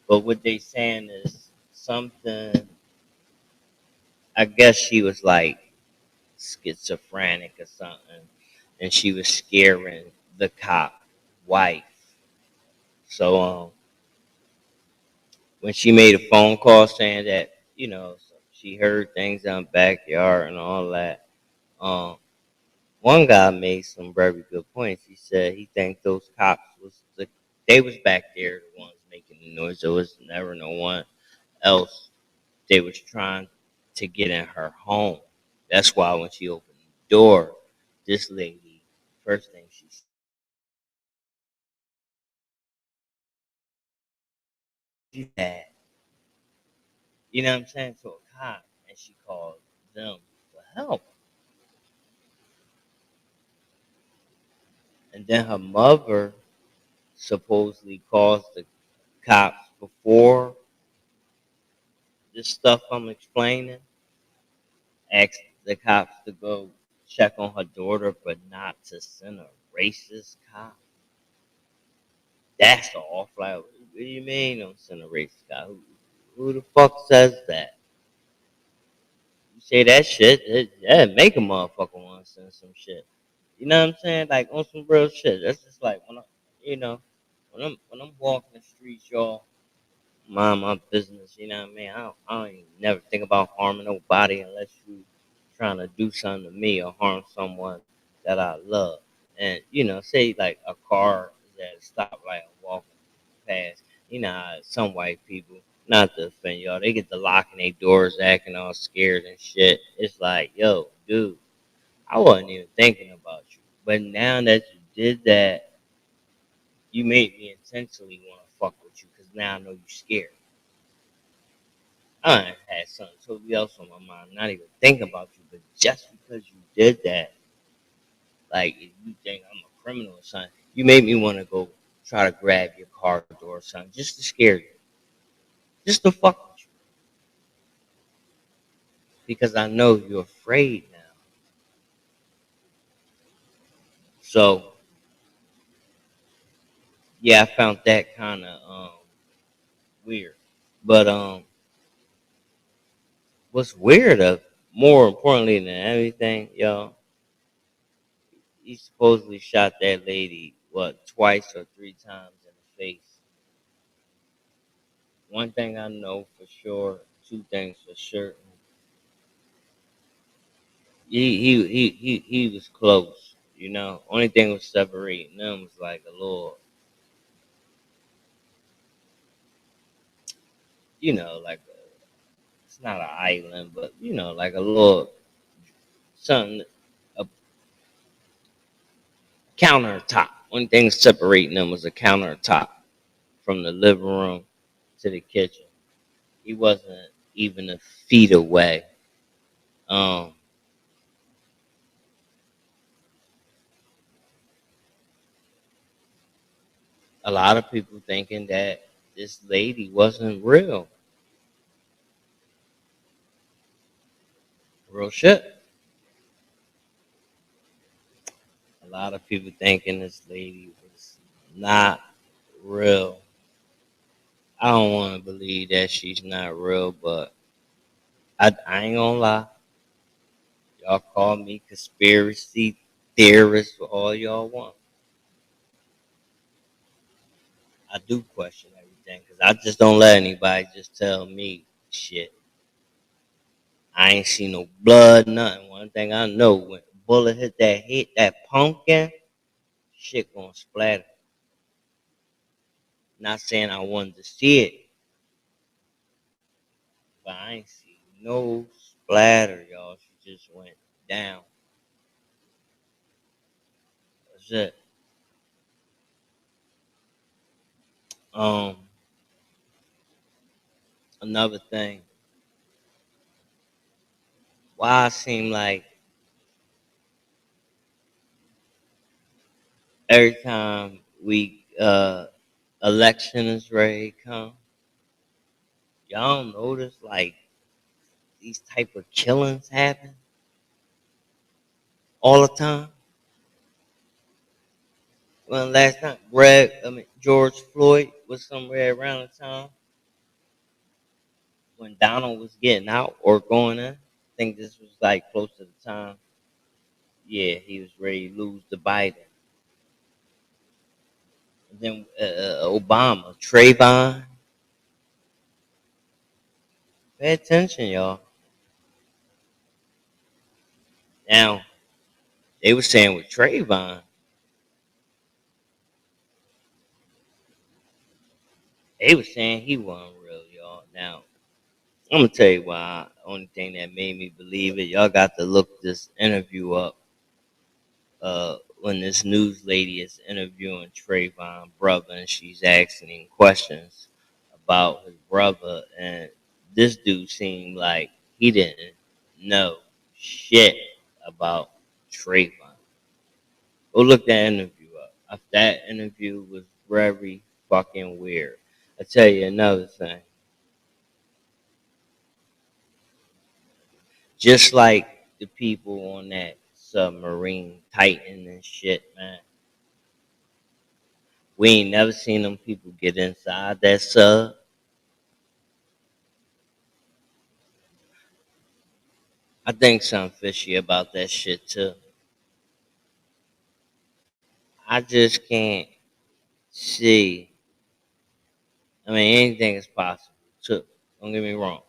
But what they saying is something. I guess she was like schizophrenic or something, and she was scaring the cop wife. So when she made a phone call saying that she heard things in the backyard and all that, um, one guy made some very good points. He said he think those cops they was back there, the ones making the noise. There was never no one else. They was trying to get in her home. That's why when she opened the door, this lady, first thing she said, you know what I'm saying, to a cop, and she called them for help. And then her mother supposedly calls the cops before this stuff I'm explaining, asked the cops to go check on her daughter, but not to send a racist cop. That's off. Like, what do you mean don't send a racist cop? Who the fuck says that? You say that shit, that make a motherfucker want to send some shit. You know what I'm saying? Like on some real shit. That's just like you know, when I'm walking the streets, y'all, mind my business. You know what I mean? I don't even never think about harming nobody unless you trying to do something to me or harm someone that I love. And say like a car is at a stoplight and walking past. How some white people, not to offend y'all, they get to locking their doors, acting all scared and shit. It's like, yo, dude, I wasn't even thinking about you. But now that you did that, you made me intentionally want to fuck with you because now I know you're scared. I done had something totally else on my mind, not even thinking about you, but just because you did that, like if you think I'm a criminal or something, you made me want to go try to grab your car door or something, just to scare you, just to fuck with you, because I know you're afraid now. So yeah, I found that kind of weird. But what's weird of more importantly than everything, y'all, he supposedly shot that lady what twice or three times in the face. One thing I know for sure, two things for certain. He was close. Only thing was separating them was like a little, like it's not an island, but like a little something, a countertop. Only thing separating them was a countertop from the living room to the kitchen. He wasn't even a feet away. Um, a lot of people thinking that this lady wasn't real. Real shit. A lot of people thinking this lady was not real. I don't want to believe that she's not real, but I ain't gonna lie. Y'all call me conspiracy theorist for all y'all want. I do question everything because I just don't let anybody just tell me shit. I ain't seen no blood, nothing. One thing I know, when a bullet hit that pumpkin, shit gonna splatter. Not saying I wanted to see it, but I ain't see no splatter, y'all. She just went down. That's it. Um, Another thing, why it seem like every time we election is ready to come, y'all don't notice like these type of killings happen all the time. Well, last time George Floyd was somewhere around the time when Donald was getting out or going in. I think this was like close to the time. Yeah, he was ready to lose to Biden. And then Obama, Trayvon. Pay attention, y'all. Now they were saying with Trayvon, they were saying he wasn't real, y'all. Now I'm gonna tell you why. Only thing that made me believe it, y'all got to look this interview up. When this news lady is interviewing Trayvon brother, and she's asking him questions about his brother, and this dude seemed like he didn't know shit about Trayvon. Go look that interview up. That interview was very fucking weird. I tell you another thing. Just like the people on that submarine Titan and shit, man. We ain't never seen them people get inside that sub. I think something fishy about that shit too. I just can't see. I mean, anything is possible too. Don't get me wrong.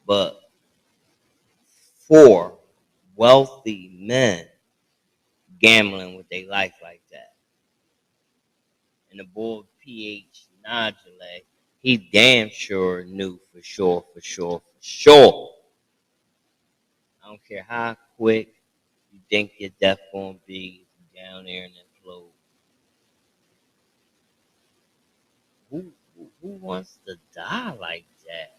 But for wealthy men gambling with their life like that, and the boy PH Nodule, he damn sure knew for sure. I don't care how quick you think your death gonna be down there and implode. Who wants to die like that?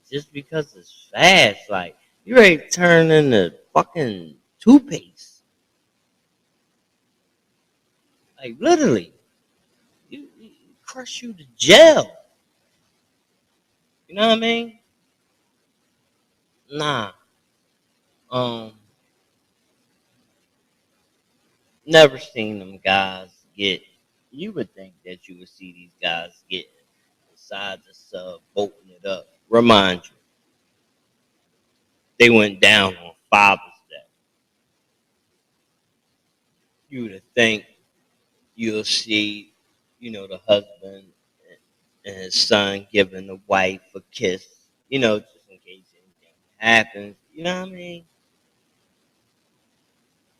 Just because it's fast, like you ready to turn into fucking toothpaste. Like literally. You crush you to jail. You know what I mean? Nah. Um Never seen them guys get. You would think that you would see these guys get inside the sub, bolting it up. Remind you, they went down on Father's Day. You would think you'll see, the husband and his son giving the wife a kiss, just in case anything happens. You know what I mean?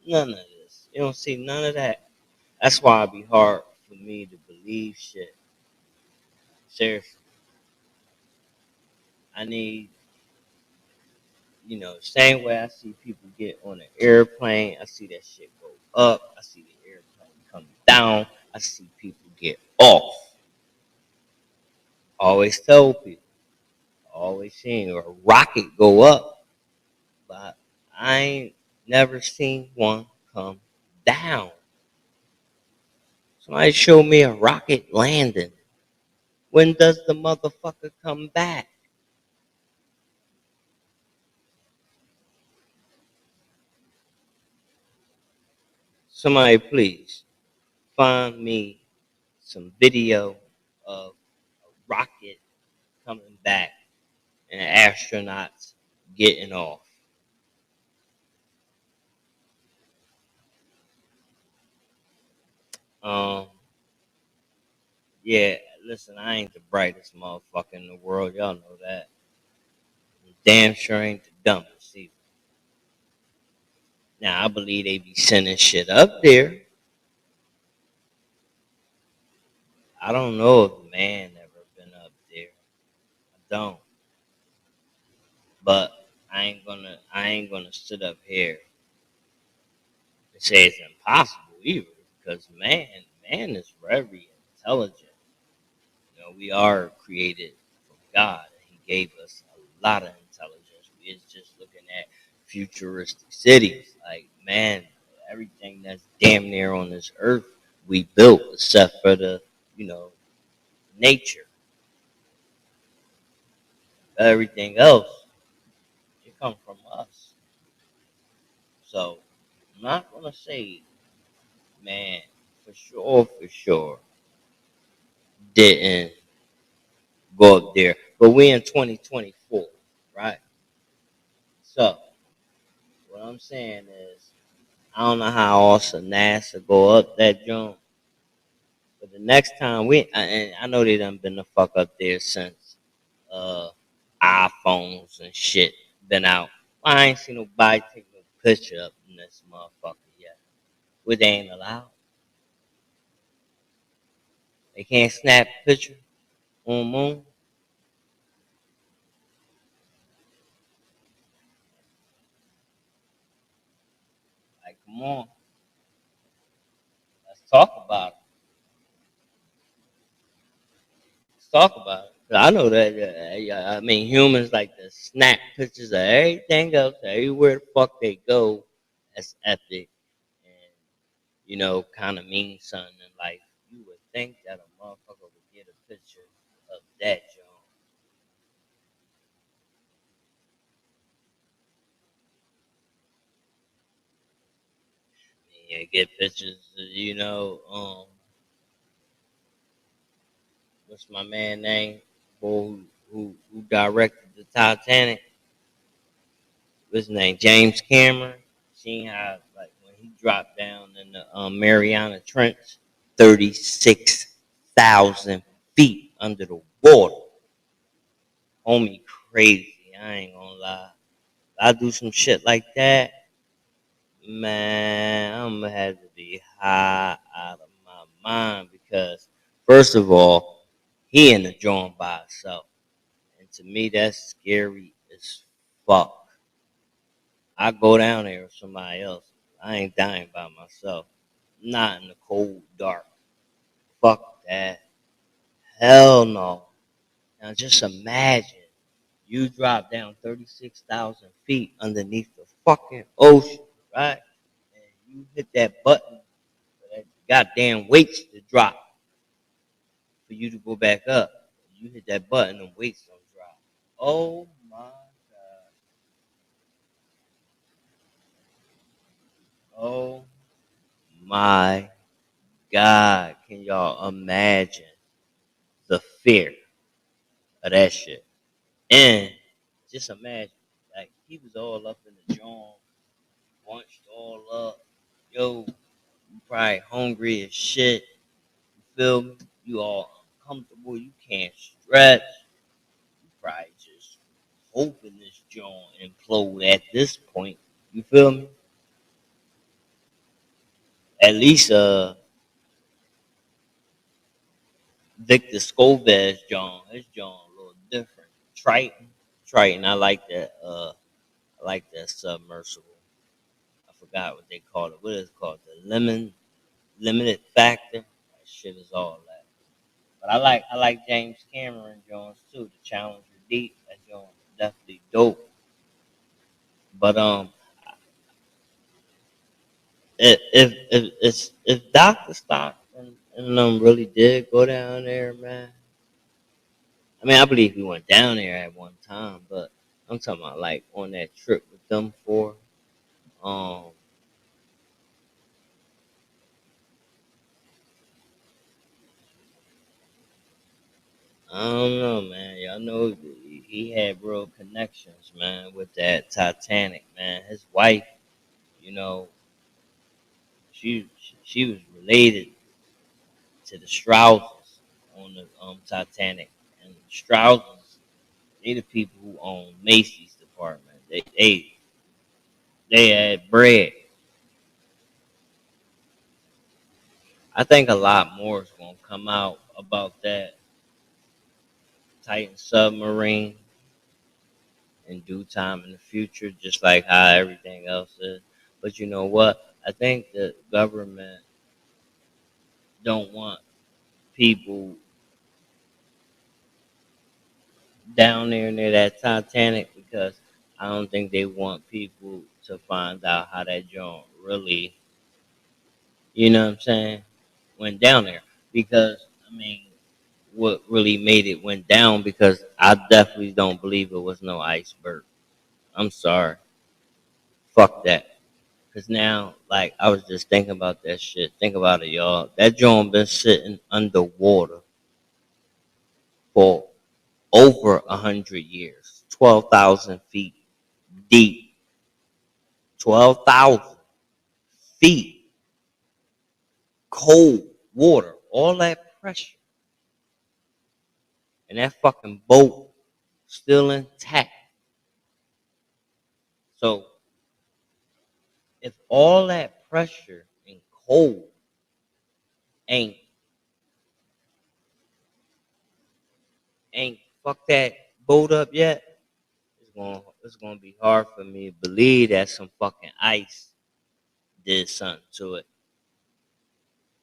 None of this. You don't see none of that. That's why it'd be hard for me to believe shit. Seriously. I need, same way I see people get on an airplane, I see that shit go up, I see the airplane come down, I see people get off. Always tell people, always seen a rocket go up, but I ain't never seen one come down. Somebody show me a rocket landing. When does the motherfucker come back? Somebody please find me some video of a rocket coming back and astronauts getting off. Um, yeah, listen, I ain't the brightest motherfucker in the world. Y'all know that. Damn sure ain't the dumbest either. Now, I believe they be sending shit up there. I don't know if man ever been up don't. But I ain't gonna sit up here and say it's impossible either, because man is very intelligent. You know, we are created from God, and He gave us a lot of intelligence. We is just looking at futuristic cities, like man, everything that's damn near on this earth we built, except for the nature. Everything else it come from us. So I'm not gonna say, man, for sure, didn't go up there. But we in 2024, right? So what I'm saying is, I don't know how awesome NASA go up that jump, but the next time and I know they done been the fuck up there since uh iPhones and shit been out. I ain't seen nobody take no picture up in this motherfucker yet. Well, they ain't allowed. They can't snap a picture on moon. Like, come on, let's talk about it. Let's talk about it. 'Cause I know that. I mean, humans like to snap pictures of everything else, everywhere the fuck they go. That's epic, and kind of means something in life. You would think that a motherfucker would get a picture of that, John. Yeah, get pictures. What's my man name? Boy, who directed the Titanic? What's his name? James Cameron. Seen how like when he dropped down in the Mariana Trench, 36,000 feet under the water. Homie, crazy. I ain't gonna lie. I do some shit like that, man. I'm gonna have to be high out of my mind because, first of all, he in the joint by himself, and to me that's scary as fuck. I go down there with somebody else. I ain't dying by myself. Not in the cold dark. Fuck that. Hell no. Now just imagine you drop down 36,000 feet underneath the fucking ocean, right? And you hit that button for that goddamn weights to drop for you to go back up. You hit that button and weights don't drop. Oh my god. Oh my god. Can y'all imagine the fear of that shit? And just imagine, like he was all up in the joint, bunched all up. Yo, you probably hungry as shit. You feel me? You all uncomfortable. You can't stretch. You probably just hoping this joint implode at this point. You feel me? At least Victor Scove's joint, his joint a little different. Triton. I like that. I like that submersible. I forgot what they called it. What is it called? The limited factor. That shit is all that. But I like James Cameron Jones too. The Challenger Deep. That Jones definitely dope. But if Doctor Stockton and them really did go down there, man. I mean, I believe we went down there at one time, but I'm talking about like on that trip with them four. Um, I don't know, man. Y'all know he had real connections, man, with that Titanic, man. His wife, you know, she was related to the Strouses on the Titanic, and the Strouses, they the people who own Macy's department. They had bread. I think a lot more is gonna come out about that Titan submarine in due time in the future, just like how everything else is. But you know what? I think the government don't want people down there near that Titanic because I don't think they want people to find out how that joint really, you know what I'm saying, went down there. Because I mean, what really made it went down? Because I definitely don't believe it was no iceberg. I'm sorry, fuck that. Cause now, like, I was just thinking about that shit. Think about it, y'all. That joint been sitting underwater for over 100 years, 12,000 feet deep, 12,000 feet, cold water, all that pressure, and that fucking boat still intact. So, if all that pressure and cold ain't ain't fucked that boat up yet, it's gonna be hard for me to believe that some fucking ice did something to it.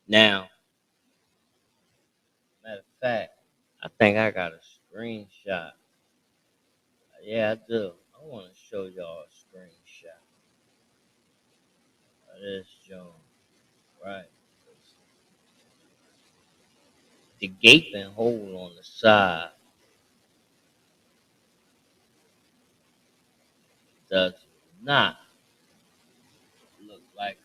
Now, matter of fact, I think I got a screenshot. Yeah, I do. I want to show y'all a screenshot of this joint, right? The gaping hole on the side does not look like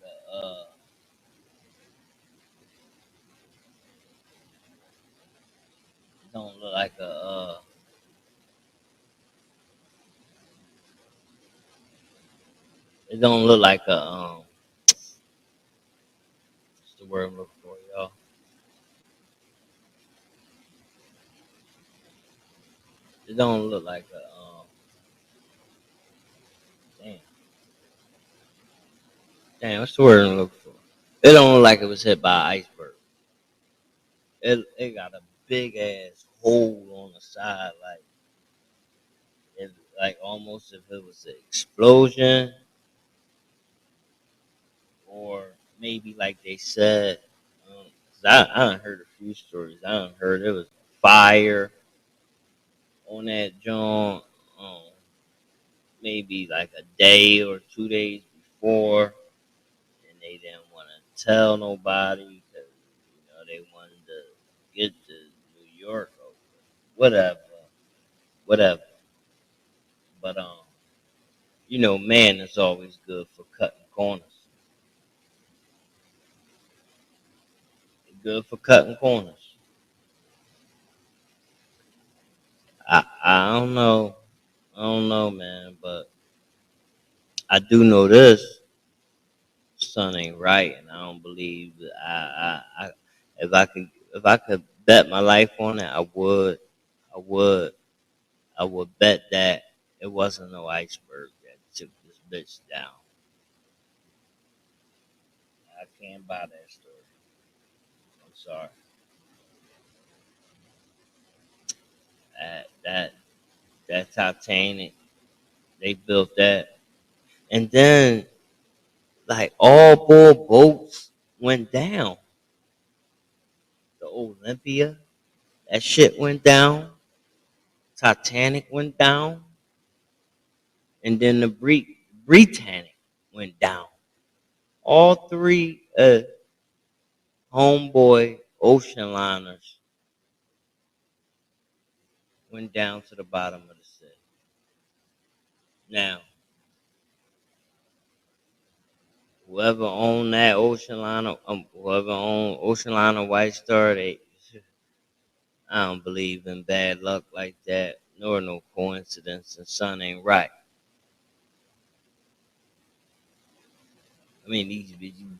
don't look like it don't look like what's the word I'm looking for, y'all? It don't look like damn, what's the word I'm looking for? It don't look like it was hit by an iceberg. It got a big ass hole on the side, it, like almost if it was an explosion, or maybe like they said. 'Cause I done heard a few stories. I done heard it was fire on that joint, um, maybe like a day or 2 days before, and they didn't want to tell nobody because they wanted to get to New York or whatever, whatever. But man is always good for cutting corners. Good for cutting corners. I don't know. I don't know, man, but I do know this. Son ain't right, and I don't believe that if I could bet my life on it, I would. I would. I would bet that it wasn't no iceberg that took this bitch down. I can't buy that story. I'm sorry. That Titanic, they built that, and then like all four boats went down. The Olympia, that shit went down. Titanic went down, and then the Britannic went down. All three homeboy ocean liners went down to the bottom of the sea. Now, whoever owned Ocean Liner White Star, I don't believe in bad luck like that, nor no coincidence. And son ain't right. I mean, these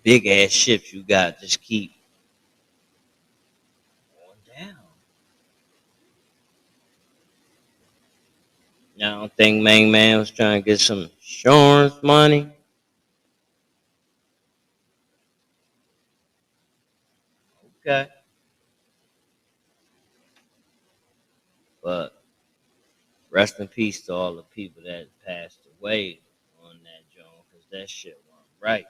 big ass ships you got just keep going down. Now, I don't think Main Man was trying to get some insurance money. Okay. But rest in peace to all the people that passed away on that joint, because that shit wasn't right.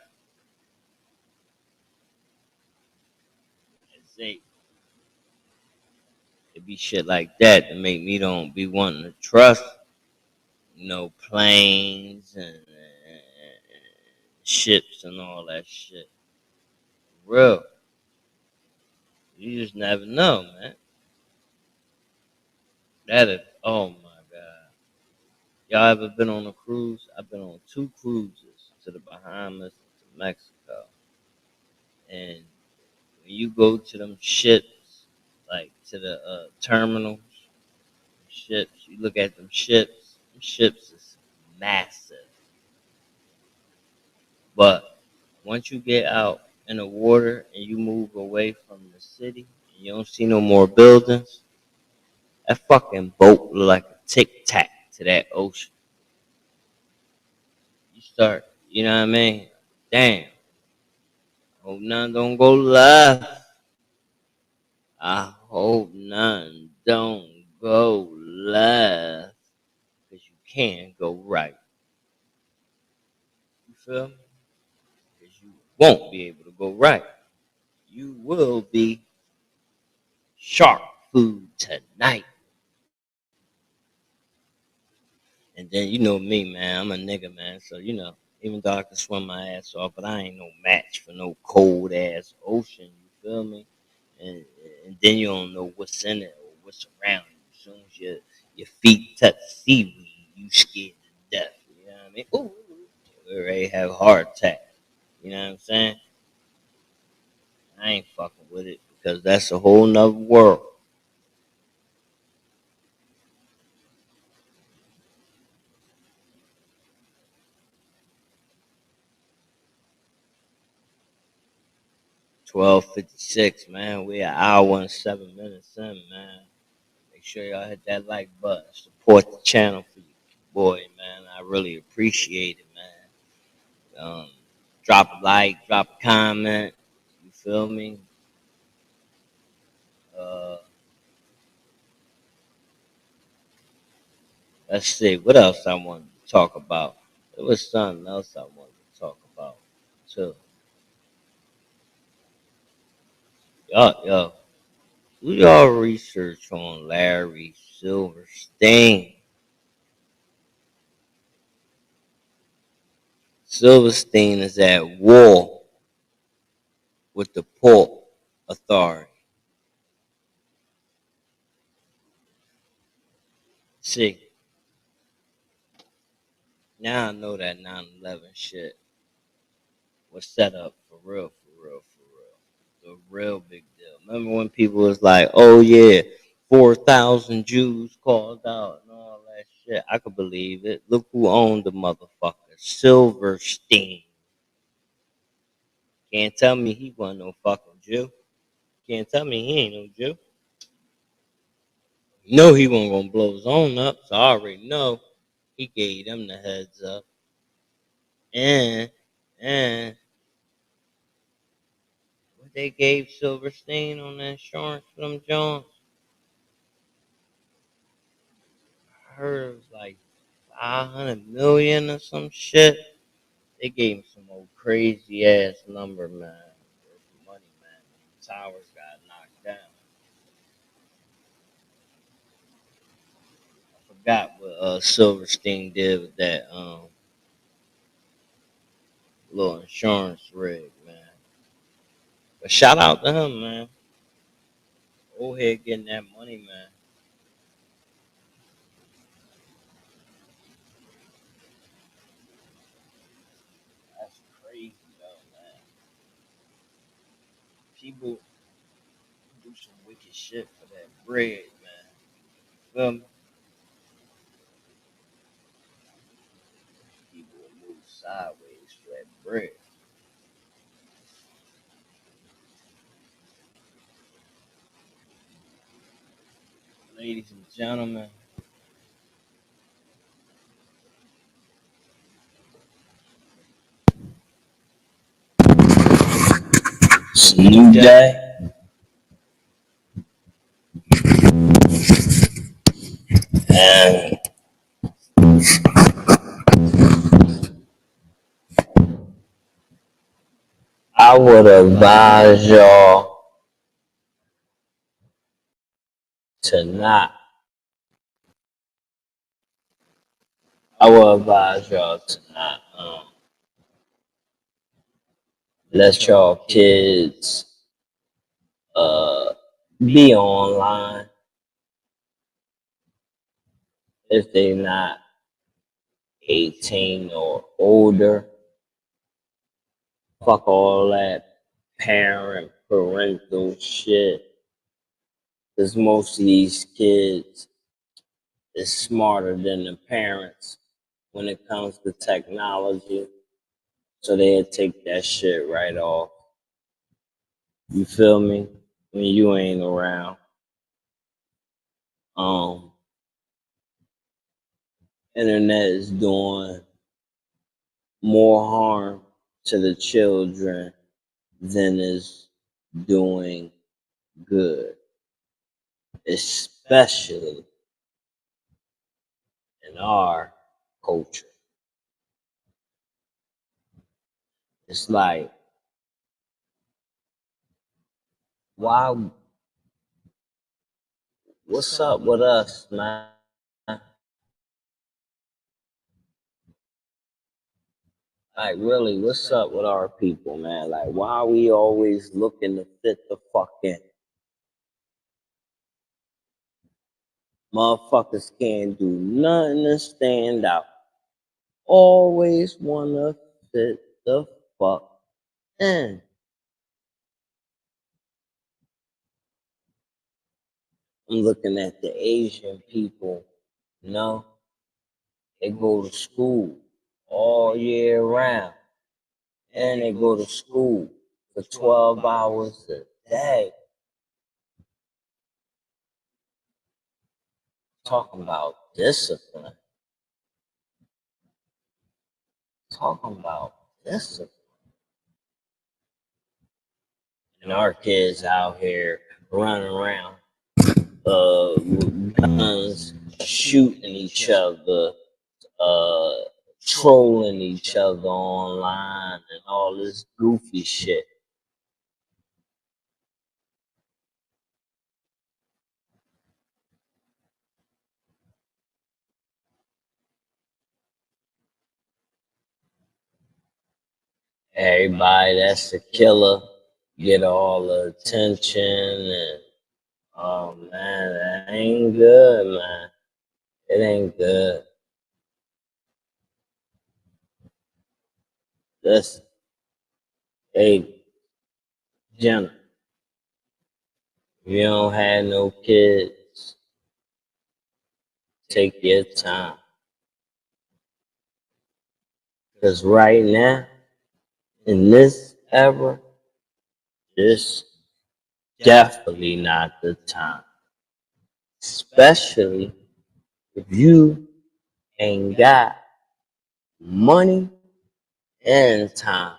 It be shit like that that make me don't be wanting to trust, planes and ships and all that shit. Real. You just never know, man. That is, oh my God. Y'all ever been on a cruise? I've been on 2 cruises to the Bahamas and to Mexico. And when you go to them ships, like to the terminals, ships, you look at them ships is massive. But once you get out in the water and you move away from the city and you don't see no more buildings, that fucking boat look like a tic tac to that ocean. You start, you know what I mean? Damn. Hope none don't go left. I hope none don't go left. Because you can go right. You feel me? Because you won't be able to go right. You will be shark food tonight. And then you know me, man. I'm a nigga, man. So even though I can swim my ass off, but I ain't no match for no cold ass ocean. You feel me? And and then you don't know what's in it or what's around you. As soon as your feet touch seaweed, you scared to death. You know what I mean? Ooh, we already have a heart attack. You know what I'm saying? I ain't fucking with it because that's a whole nother world. $12.56, man. We an hour and 7 minutes in, man. Make sure y'all hit that like button. Support the channel for you, boy, man. I really appreciate it, man. Drop a like, drop a comment. You feel me? Uh, let's see. What else I wanted to talk about? There was something else I wanted to talk about, too. Yo, do y'all research on Larry Silverstein? Silverstein is at war with the Port Authority. See, now I know that 9/11 shit was set up for real, for real, for real. The real big deal. Remember when people was like, oh yeah, 4,000 Jews called out and all that shit? I could believe it. Look who owned the motherfucker. Silverstein. Can't tell me he wasn't no fucking Jew. Can't tell me he ain't no Jew. You know he wasn't gonna blow his own up, so I already know he gave them the heads up. And what they gave Silverstein on the insurance for them Jones, I heard it was like 500 million or some shit. They gave him some old crazy ass number, man. Money, man. The towers got knocked down. I forgot what Silverstein did with that little insurance rig, man. But shout out to him, man. Go ahead getting that money, man. That's crazy, though, man. People do some wicked shit for that bread, man. Feel me? People will move sideways for that bread. Ladies and gentlemen, it's a new day. And I would advise y'all to not. I would advise y'all to not let y'all kids be online if they not 18 or older. Fuck all that parental shit. Because most of these kids is smarter than the parents when it comes to technology. So they'll take that shit right off. You feel me? When you ain't around. Internet is doing more harm to the children than is doing good, especially in our culture. It's like, why? What's up with us, man? Like, really, what's up with our people, man? Like, why are we always looking to fit the fuck in? Motherfuckers can't do nothing to stand out. Always wanna fit the fuck in. I'm looking at the Asian people, you know? They go to school all year round. And they go to school for 12 hours a day. Talking about discipline. Talking about discipline. And our kids out here running around with guns, shooting each other, trolling each other online, and all this goofy shit. Everybody that's a killer get all the attention, and oh man, that ain't good, man. It ain't good. Listen, hey, Jenna, if you don't have no kids, take your time. Because right now, in this era, this definitely not the time. Especially if you ain't got money and time.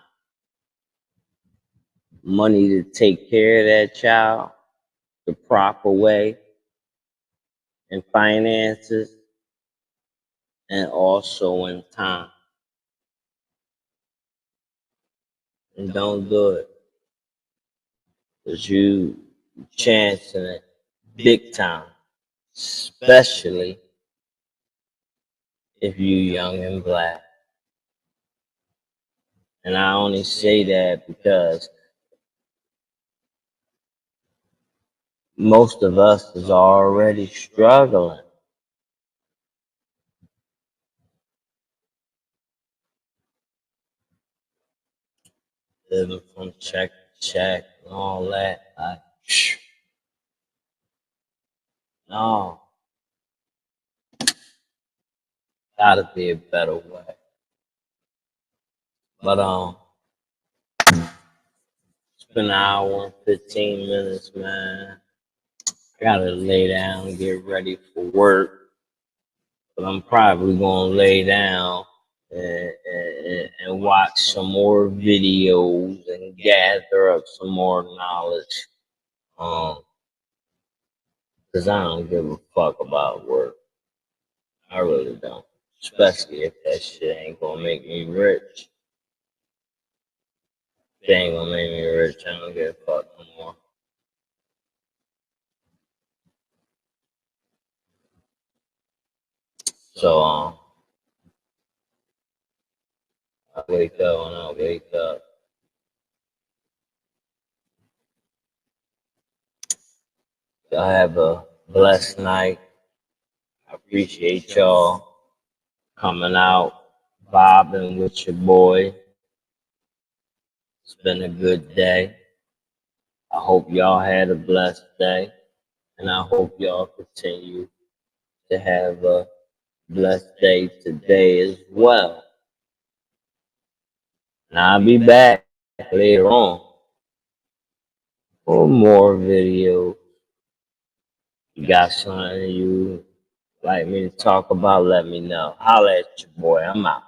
Money to take care of that child the proper way, and finances, and also in time. And don't do it, because you chancing it big time, especially if you young and black. And I only say that because most of us is already struggling. Living from check to check and all that. Like, no, gotta be a better way. But it's been an hour and 15 minutes, man. I gotta lay down and get ready for work. But I'm probably gonna lay down and watch some more videos and gather up some more knowledge. Because I don't give a fuck about work. I really don't. Especially if that shit ain't gonna make me rich. If it ain't gonna make me rich, I don't give a fuck no more. So I wake up when I wake up. Y'all have a blessed night. I appreciate y'all coming out, vibing with your boy. It's been a good day. I hope y'all had a blessed day, and I hope y'all continue to have a blessed day today as well. And I'll be back later on for more videos. You got something you like me to talk about, let me know. Holla at your boy. I'm out.